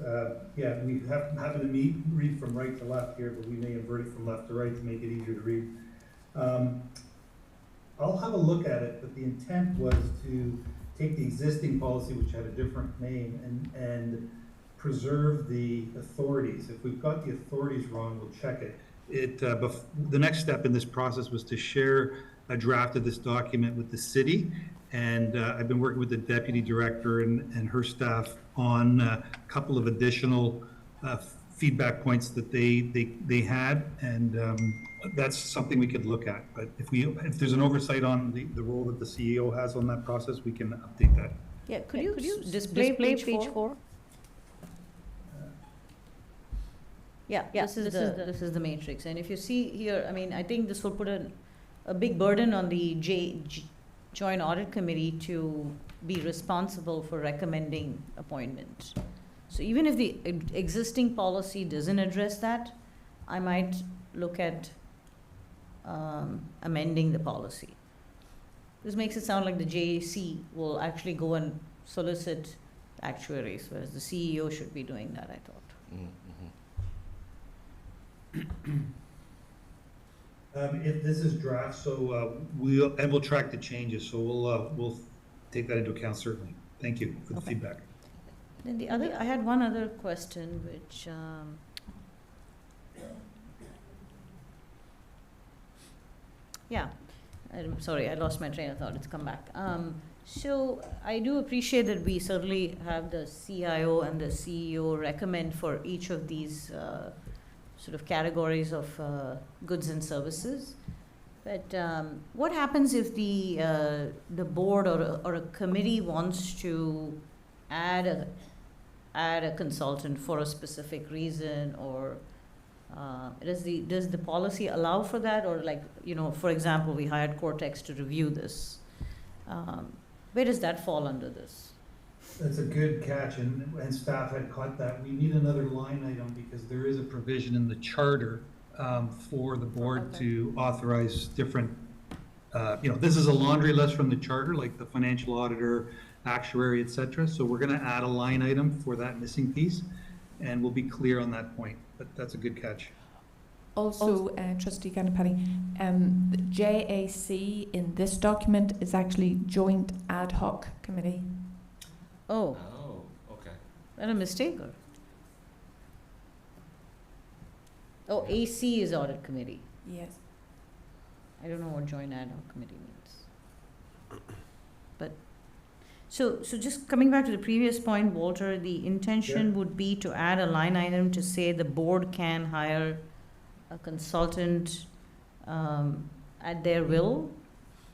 Yeah, we happen to read from right to left here, but we may invert it from left to right to make it easier to read. I'll have a look at it, but the intent was to take the existing policy, which had a different name, and preserve the authorities. If we've got the authorities wrong, we'll check it. The next step in this process was to share a draft of this document with the city, and I've been working with the deputy director and her staff on a couple of additional feedback points that they had, and that's something we could look at. But if there's an oversight on the role that the CEO has on that process, we can update that. Yeah, could you display page 4? Yeah, this is the matrix, and if you see here, I mean, I think this will put a big burden on the Joint Audit Committee to be responsible for recommending appointments. So even if the existing policy doesn't address that, I might look at amending the policy. This makes it sound like the JAC will actually go and solicit actuaries, whereas the CEO should be doing that, I thought. If this is draft, so we'll track the changes, so we'll take that into account, certainly. Thank you for the feedback. Then I had one other question, which, yeah, I'm sorry, I lost my train of thought, it's come back. So I do appreciate that we certainly have the CIO and the CEO recommend for each of these sort of categories of goods and services. But what happens if the board or a committee wants to add a consultant for a specific reason, or does the policy allow for that? Or, like, you know, for example, we hired Cortex to review this. Where does that fall under this? That's a good catch, and staff had caught that. We need another line item because there is a provision in the charter for the board to authorize different, this is a laundry list from the charter, like the financial auditor, actuary, et cetera. So we're gonna add a line item for that missing piece, and we'll be clear on that point, but that's a good catch. Also, Trustee Ganapati, the JAC in this document is actually Joint Ad Hoc Committee. Oh, Okay. is that a mistake, or? Oh, AC is audit committee. Yes. I don't know what joint ad hoc committee means. But, so just coming back to the previous point, Walter, the intention would be to add a line item to say the board can hire a consultant at their will?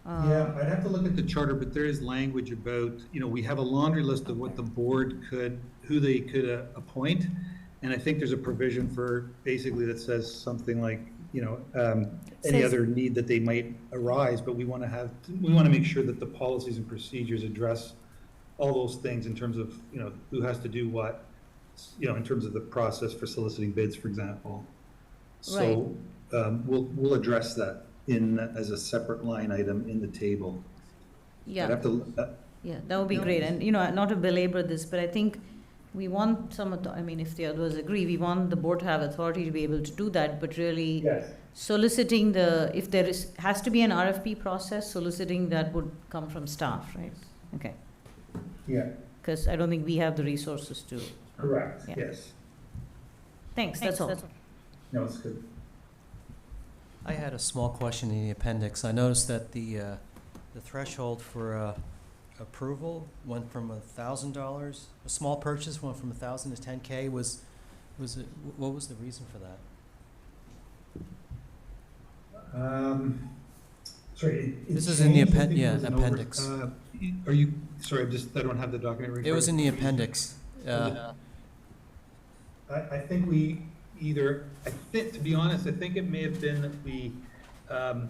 Yeah, I'd have to look at the charter, but there is language about, we have a laundry list of what the board who they could appoint. And I think there's a provision for basically that says something like, any other need that they might arise, but we want to make sure that the policies and procedures address all those things in terms of, who has to do what, in terms of the process for soliciting bids, for example. So we'll address that as a separate line item in the table. Yeah. I'd have to, Yeah, that would be great. And, not to belabor this, but I think we want if the others agree, we want the board to have authority to be able to do that, but really soliciting if there has to be an RFP process, soliciting that would come from staff, right? Okay. Yeah. Because I don't think we have the resources to. Correct, Yeah. yes. Thanks, that's all. No, it's good. I had a small question in the appendix. I noticed that the threshold for approval went from $1,000, a small purchase went from $1,000 to $10K. What was the reason for that? Sorry. This is in the appendix. Are you, sorry, I don't have the document right. It was in the appendix. I think either, to be honest, I think it may have been that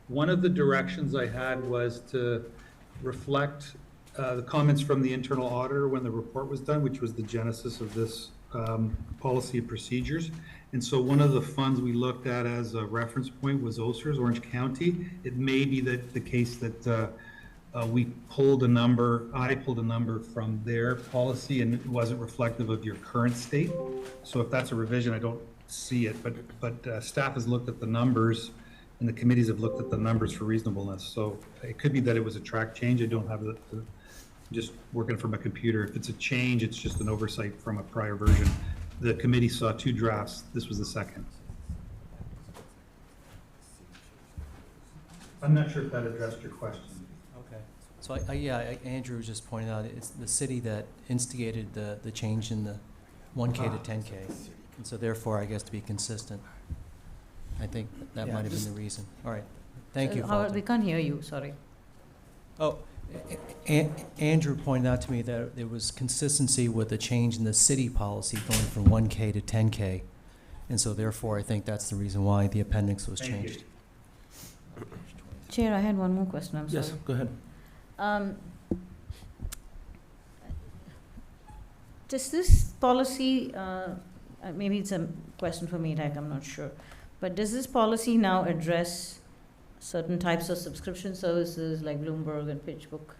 one of the directions I had was to reflect the comments from the internal auditor when the report was done, which was the genesis of this policy and procedures. And so one of the funds we looked at as a reference point was OSER's, Orange County. It may be that the case that I pulled a number from their policy and it wasn't reflective of your current state. So if that's a revision, I don't see it, but staff has looked at the numbers and the committees have looked at the numbers for reasonableness. So it could be that it was a track change. I don't have just working from a computer. If it's a change, it's just an oversight from a prior version. The committee saw 2 drafts. This was the second. I'm not sure if that addressed your question. Okay. So Andrew just pointed out, it's the city that instigated the change in the 1K to 10K. And so therefore, I guess to be consistent, I think that might have been the reason. All right. Thank you, Howard, Fulton. we can't hear you, sorry. Oh, Andrew pointed out to me that there was consistency with the change in the city policy going from 1K to 10K. And so therefore, I think that's the reason why the appendix was Thank you. changed. Chair, I had one more question, I'm sorry. Yes, go ahead. Does this policy, maybe it's a question for me, like I'm not sure, but does this policy now address certain types of subscription services like Bloomberg and PitchBook?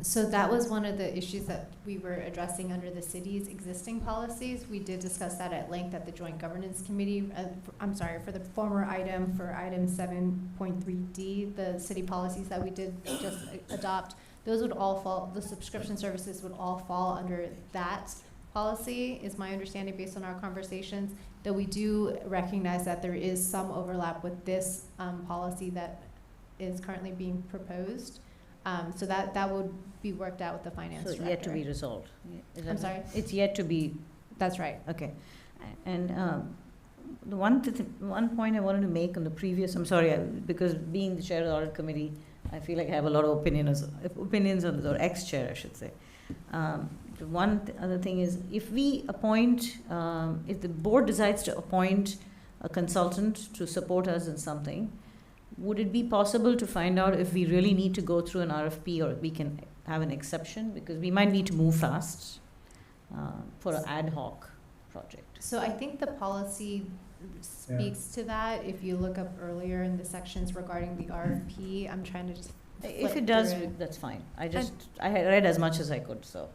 So that was one of the issues that we were addressing under the city's existing policies. We did discuss that at length at the Joint Governance Committee. For the former item, for item 7.3D, the city policies that we did just adopt, those would all fall, the subscription services would all fall under that policy, is my understanding based on our conversations. Though we do recognize that there is some overlap with this policy that is currently being proposed. So that would be worked out with the finance director. So yet to be resolved. I'm sorry? It's yet to be. That's right. Okay. And the one point I wanted to make on the previous, I'm sorry, because being the chair of the audit committee, I feel like I have a lot of opinions on this, or ex-chair, I should say. The other thing is, if we appoint, if the board decides to appoint a consultant to support us in something, would it be possible to find out if we really need to go through an RFP or if we can have an exception? Because we might need to move fast for an ad hoc project. So I think the policy speaks to that. If you look up earlier in the sections regarding the RFP, I'm trying to just If flip it does, through it. that's fine. I had read as much as I could, so.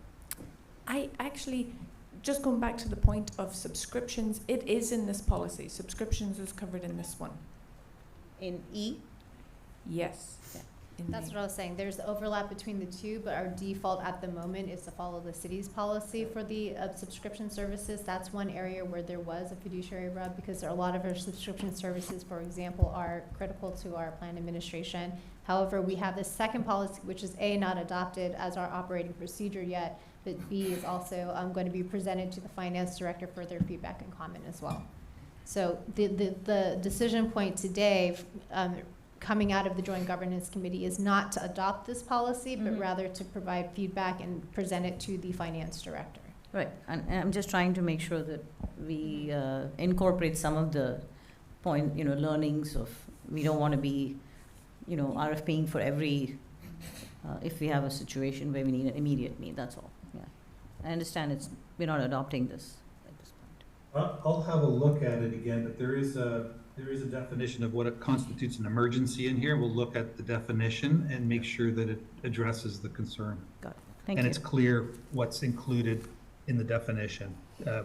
I actually, just going back to the point of subscriptions, it is in this policy. Subscriptions is covered in this one. In E? Yes. Yeah. In That's the- what I was saying. There's overlap between the two, but our default at the moment is to follow the city's policy for the subscription services. That's one area where there was a fiduciary rub, because a lot of our subscription services, for example, are critical to our plan administration. However, we have this second policy, which is A, not adopted as our operating procedure yet, but B is also going to be presented to the finance director for their feedback and comment as well. So the decision point today, coming out of the Joint Governance Committee, is not to adopt this policy, but rather to provide feedback and present it to the finance director. Right, and I'm just trying to make sure that we incorporate some of the learnings of, we don't want to be, RFPing for every, if we have a situation where we need an immediate need, that's all, yeah. I understand we're not adopting this at this point. I'll have a look at it again, but there is a definition of what constitutes an emergency in here. We'll look at the definition and make sure that it addresses the concern. Got it, thank you. And it's clear what's included in the definition.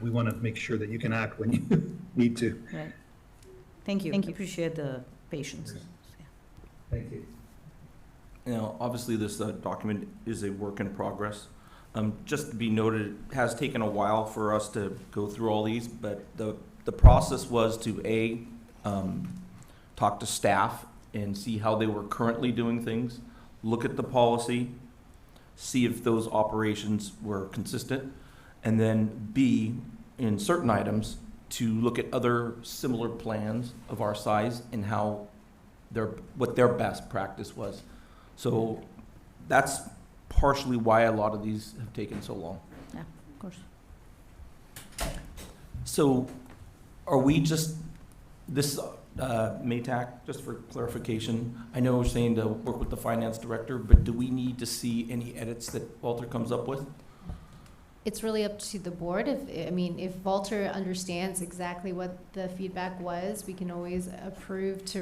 We want to make sure that you can act when you need to. Right, thank you, appreciate the patience. Thank you. Now, obviously, this document is a work in progress. Just to be noted, it has taken a while for us to go through all these, but the process was to talk to staff and see how they were currently doing things, look at the policy, see if those operations were consistent, and then B, in certain items, to look at other similar plans of our size and how what their best practice was. So that's partially why a lot of these have taken so long. Yeah, of course. So are we just, this, Maytac, just for clarification, I know we're saying to work with the finance director, but do we need to see any edits that Walter comes up with? It's really up to the board. If Walter understands exactly what the feedback was, we can always approve to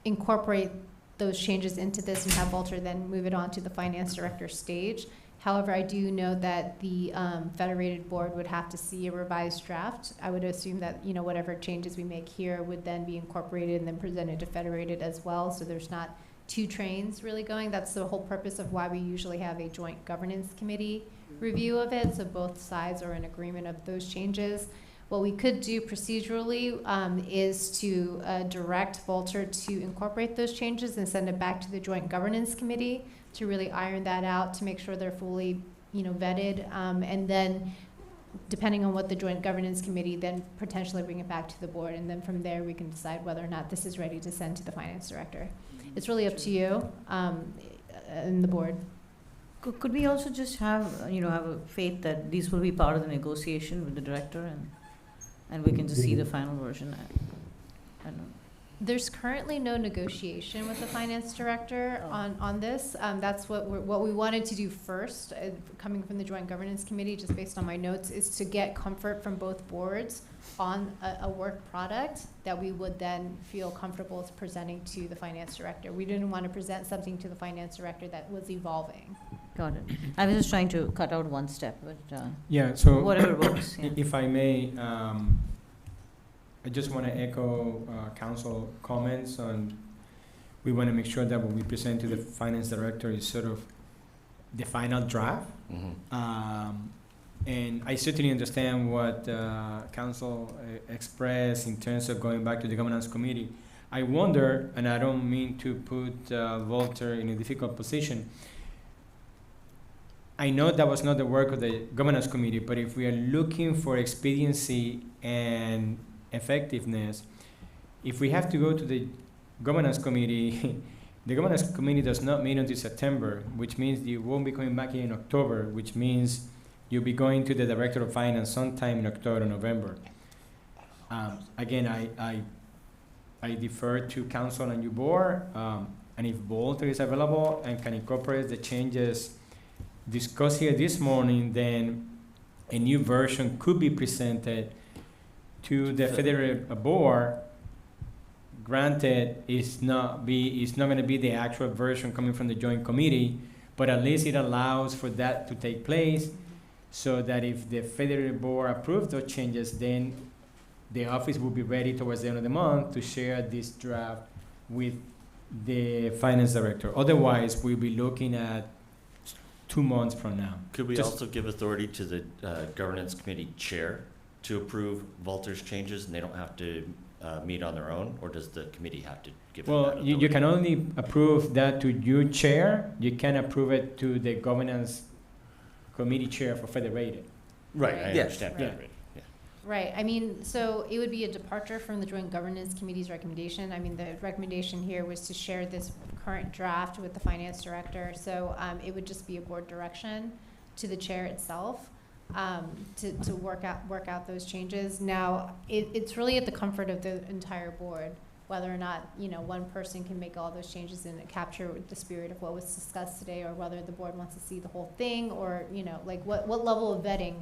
incorporate those changes into this and have Walter then move it on to the finance director stage. However, I do know that the federated board would have to see a revised draft. I would assume that, whatever changes we make here would then be incorporated and then presented to federated as well, so there's not two trains really going. That's the whole purpose of why we usually have a joint governance committee review of it, so both sides are in agreement of those changes. What we could do procedurally is to direct Walter to incorporate those changes and send it back to the joint governance committee to really iron that out, to make sure they're fully, vetted, and then depending on what the joint governance committee, then potentially bring it back to the board, and then from there we can decide whether or not this is ready to send to the finance director. It's really up to you and the board. Could we also just have a faith that these will be part of the negotiation with the director, and we can just see the final version? I don't know. There's currently no negotiation with the finance director on this. That's what we wanted to do first, coming from the joint governance committee, just based on my notes, is to get comfort from both boards on a work product that we would then feel comfortable presenting to the finance director. We didn't want to present something to the finance director that was evolving. Got it. I was just trying to cut out one step, but Yeah, so whatever works. Yeah. if I may, I just want to echo council comments on, we want to make sure that what we present to the finance director is sort of the final draft. And I certainly understand what council expressed in terms of going back to the governance committee. I wonder, and I don't mean to put Walter in a difficult position, I know that was not the work of the governance committee, but if we are looking for expediency and effectiveness, if we have to go to the governance committee, the governance committee does not meet until September, which means you won't be coming back in October, which means you'll be going to the director of finance sometime in October, November. Again, I defer to council and your board, and if Walter is available and can incorporate the changes discussed here this morning, then a new version could be presented to the federal board. Granted, it's not going to be the actual version coming from the joint committee, but at least it allows for that to take place, so that if the federal board approves those changes, then the office will be ready towards the end of the month to share this draft with the finance director. Otherwise, we'll be looking at 2 months from now. Could we also give authority to the governance committee chair to approve Walter's changes, and they don't have to meet on their own, or does the committee have to give them that Well, authority? you can only approve that to your chair. You can approve it to the governance committee chair for federated. Right, I Yes. understand. Yeah. Right. Yeah. Right, so it would be a departure from the joint governance committee's recommendation. The recommendation here was to share this current draft with the finance director, so it would just be a board direction to the chair itself to work out those changes. Now, it's really at the comfort of the entire board, whether or not, one person can make all those changes and capture the spirit of what was discussed today, or whether the board wants to see the whole thing, or, what level of vetting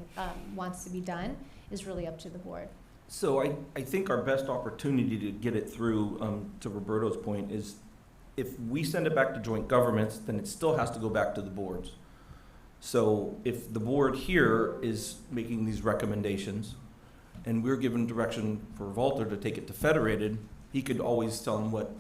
wants to be done is really up to the board. So I think our best opportunity to get it through, to Roberto's point, is if we send it back to joint governments, then it still has to go back to the boards. So if the board here is making these recommendations, and we're given direction for Walter to take it to federated, he could always tell them what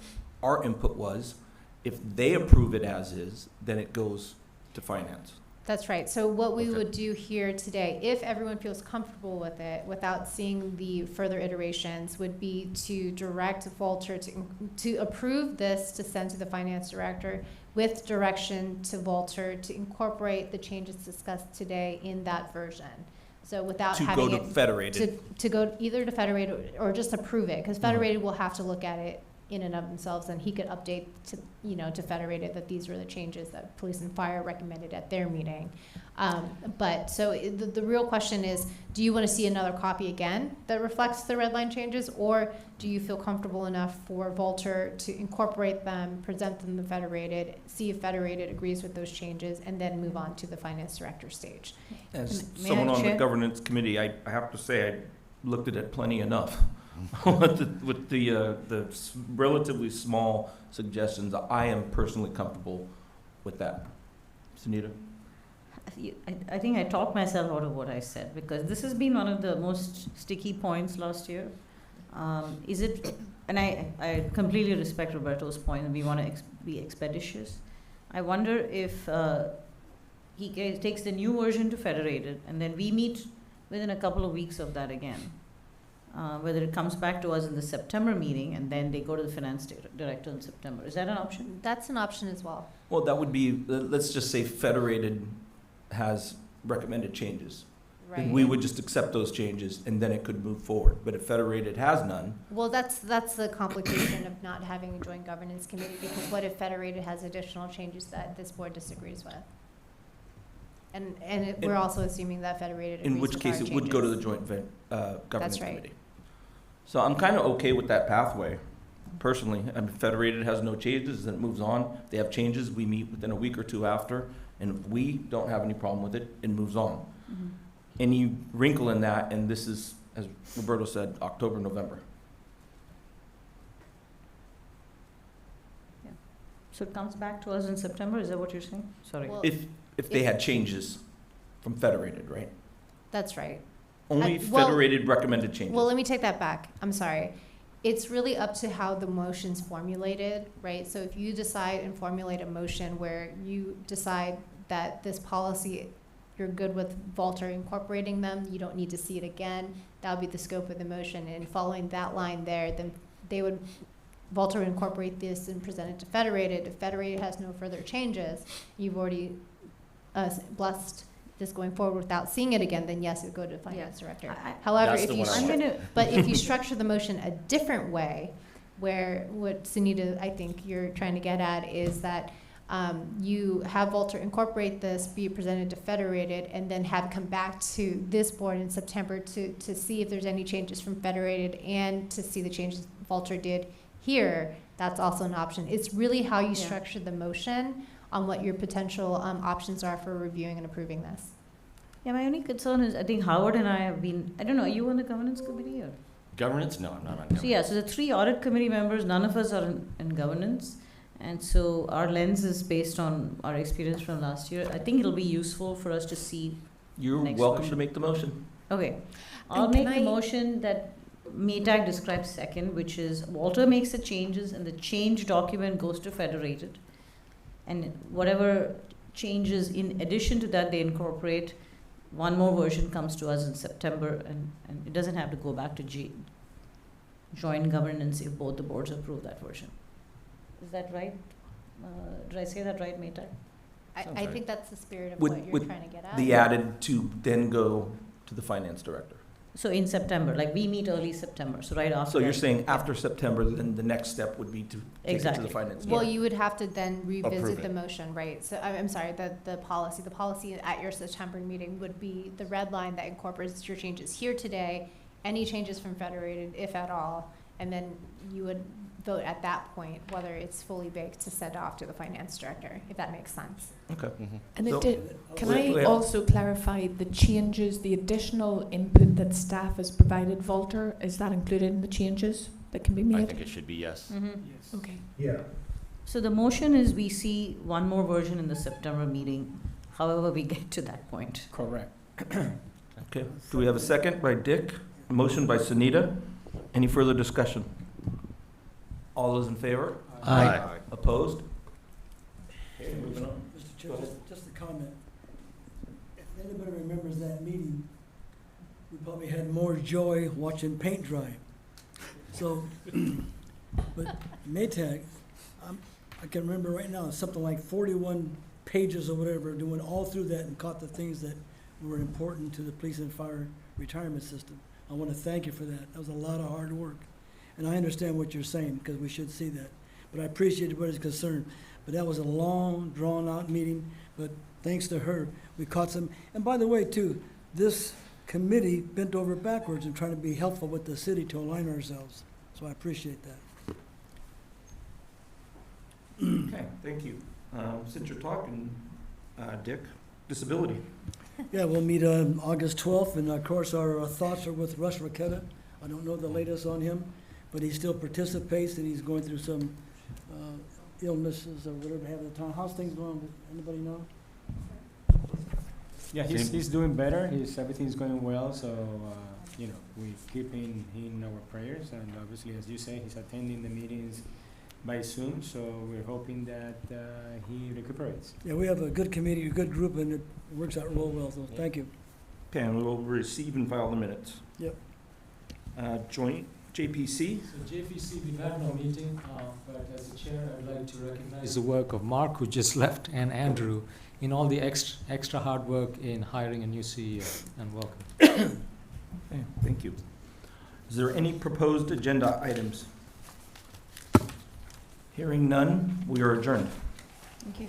our input was. If they approve it as is, then it goes to finance. That's right. So what we Okay. would do here today, if everyone feels comfortable with it, without seeing the further iterations, would be to direct Walter to approve this to send to the finance director, with direction to Walter to incorporate the changes discussed today in that version. So without To having go to it federated. to go either to federated or just approve it, because federated will have to look at it in and of themselves, and he could update to, to Federated that these were the changes that police and fire recommended at their meeting. But so the real question is, do you want to see another copy again that reflects the red line changes, or do you feel comfortable enough for Volter to incorporate them, present them to Federated, see if Federated agrees with those changes, and then move on to the finance director stage? As May I someone on the share? governance committee, I have to say, I looked at it plenty enough. with the relatively small suggestions, I am personally comfortable with that. Sunita? I think I talked myself out of what I said, because this has been one of the most sticky points last year. Is it, and I completely respect Roberto's point, and we want to be expeditious. I wonder if he takes the new version to Federated, and then we meet within a couple of weeks of that again. Whether it comes back to us in the September meeting, and then they go to the finance director in September. Is that an option? That's an option as well. Well, that would be, let's just say Federated has recommended changes. Right. We would just accept those changes, and then it could move forward. But if Federated has none, Well, that's the complication of not having a joint governance committee, because what if Federated has additional changes that this board disagrees with? And we're also assuming that Federated agrees in which with case our it would go to the changes. joint governance right. committee. So I'm kind of okay with that pathway, personally. I mean, Federated has no changes, then it moves on. If they have changes, we meet within a week or two after, and if we don't have any problem with it, it moves on. Mm-hmm. Any wrinkle in that, and this is, as Roberto said, October, November. So it comes back to us in September, is that what you're saying? Sorry. Well, If they had changes from Federated, right? That's right. Only well- Federated recommended changes. Well, let me take that back. I'm sorry. It's really up to how the motion's formulated, right? So if you decide and formulate a motion where you decide that this policy, you're good with Volter incorporating them, you don't need to see it again, that would be the scope of the motion. And following that line there, then they would, Volter would incorporate this and present it to Federated. If Federated has no further changes, you've already blessed this going forward without seeing it again, then yes, it would go to the finance director. However, That's if the you, one I I'm want. gonna, but if you structure the motion a different way, where what Sunita, I think you're trying to get at is that you have Volter incorporate this, be presented to Federated, and then have it come back to this board in September to see if there's any changes from Federated and to see the changes Volter did here, that's also an option. It's really how you Yeah. structure the motion on what your potential options are for reviewing and approving this. yeah, my only concern is, I think Howard and I have been, I don't know, are you on the governance committee or? Governance? No, I'm not on governance. So yeah, so the 3 audit committee members, none of us are in governance. And so our lens is based on our experience from last year. I think it'll be useful for us to see. You're Next welcome question. to make the motion. Okay, I'll And make can the I- motion that Maytag describes second, which is Walter makes the changes and the change document goes to Federated. And whatever changes in addition to that they incorporate, one more version comes to us in September, and it doesn't have to go back to joint governance if both the boards approve that version. Is that right? Did I say that right, Maytag? Sounds I right. think that's the spirit of With- what you're with trying to get at. The added to then go to the finance director. So in September, like we meet early September, so right after. So you're that. saying after September, then the next step would be to take it to Exactly. the finance Well, director. you would have to then Approve revisit it. the motion, right? So, I'm sorry, the policy. The policy at your September meeting would be the red line that incorporates your changes here today, any changes from Federated, if at all, and then you would vote at that point whether it's fully baked to send off to the finance director, if that makes sense. Okay. Mhm. And So- it did, can Wait, I wait. also clarify the changes, the additional input that staff has provided Volter, is that included in the changes that can be I made? think it should be yes. Mhm. Yes. Okay. Yeah, So the motion is we see one more version in the September meeting, however we get to that point. Correct. Okay. Do we have a second by Dick? A motion by Sunita? Any further discussion? All those in favor? Aye. Opposed? Okay, moving on. Mr. Chair, Go ahead. just a comment. If anybody remembers that meeting, we probably had more joy watching paint dry. So, but Maytag, I can remember right now, something like 41 pages or whatever, doing all through that and caught the things that were important to the police and fire retirement system. I want to thank you for that. That was a lot of hard work. And I understand what you're saying, because we should see that. But I appreciate everybody's concern. But that was a long, drawn-out meeting, but thanks to her, we caught some. And by the way, too, this committee bent over backwards in trying to be helpful with the city to align ourselves. So I appreciate that. Okay, thank you. Since you're talking, Dick, disability. Yeah, we'll meet on August 12th, and of course, our thoughts are with Russ Raqueta. I don't know the latest on him, but he still participates, and he's going through some illnesses or whatever they have at the time. How's things going? Anybody know? Yeah, he's doing better. Everything's going well. So you know, we keep in our prayers, and obviously, as you say, he's attending the meetings by Zoom. So we're hoping that he recuperates. Yeah, we have a good committee, a good group, and it works out real well. So thank you. Okay, and we'll receive and file the minutes. Yep. Joint JPC. So JPC, we've had no meeting, but as the chair, I'd like to recognize the work of Mark, who just left, and Andrew, in all the extra hard work in hiring a new CEO, and welcome. Okay, thank you. Is there any proposed agenda items? Hearing none, we are adjourned. Thank you.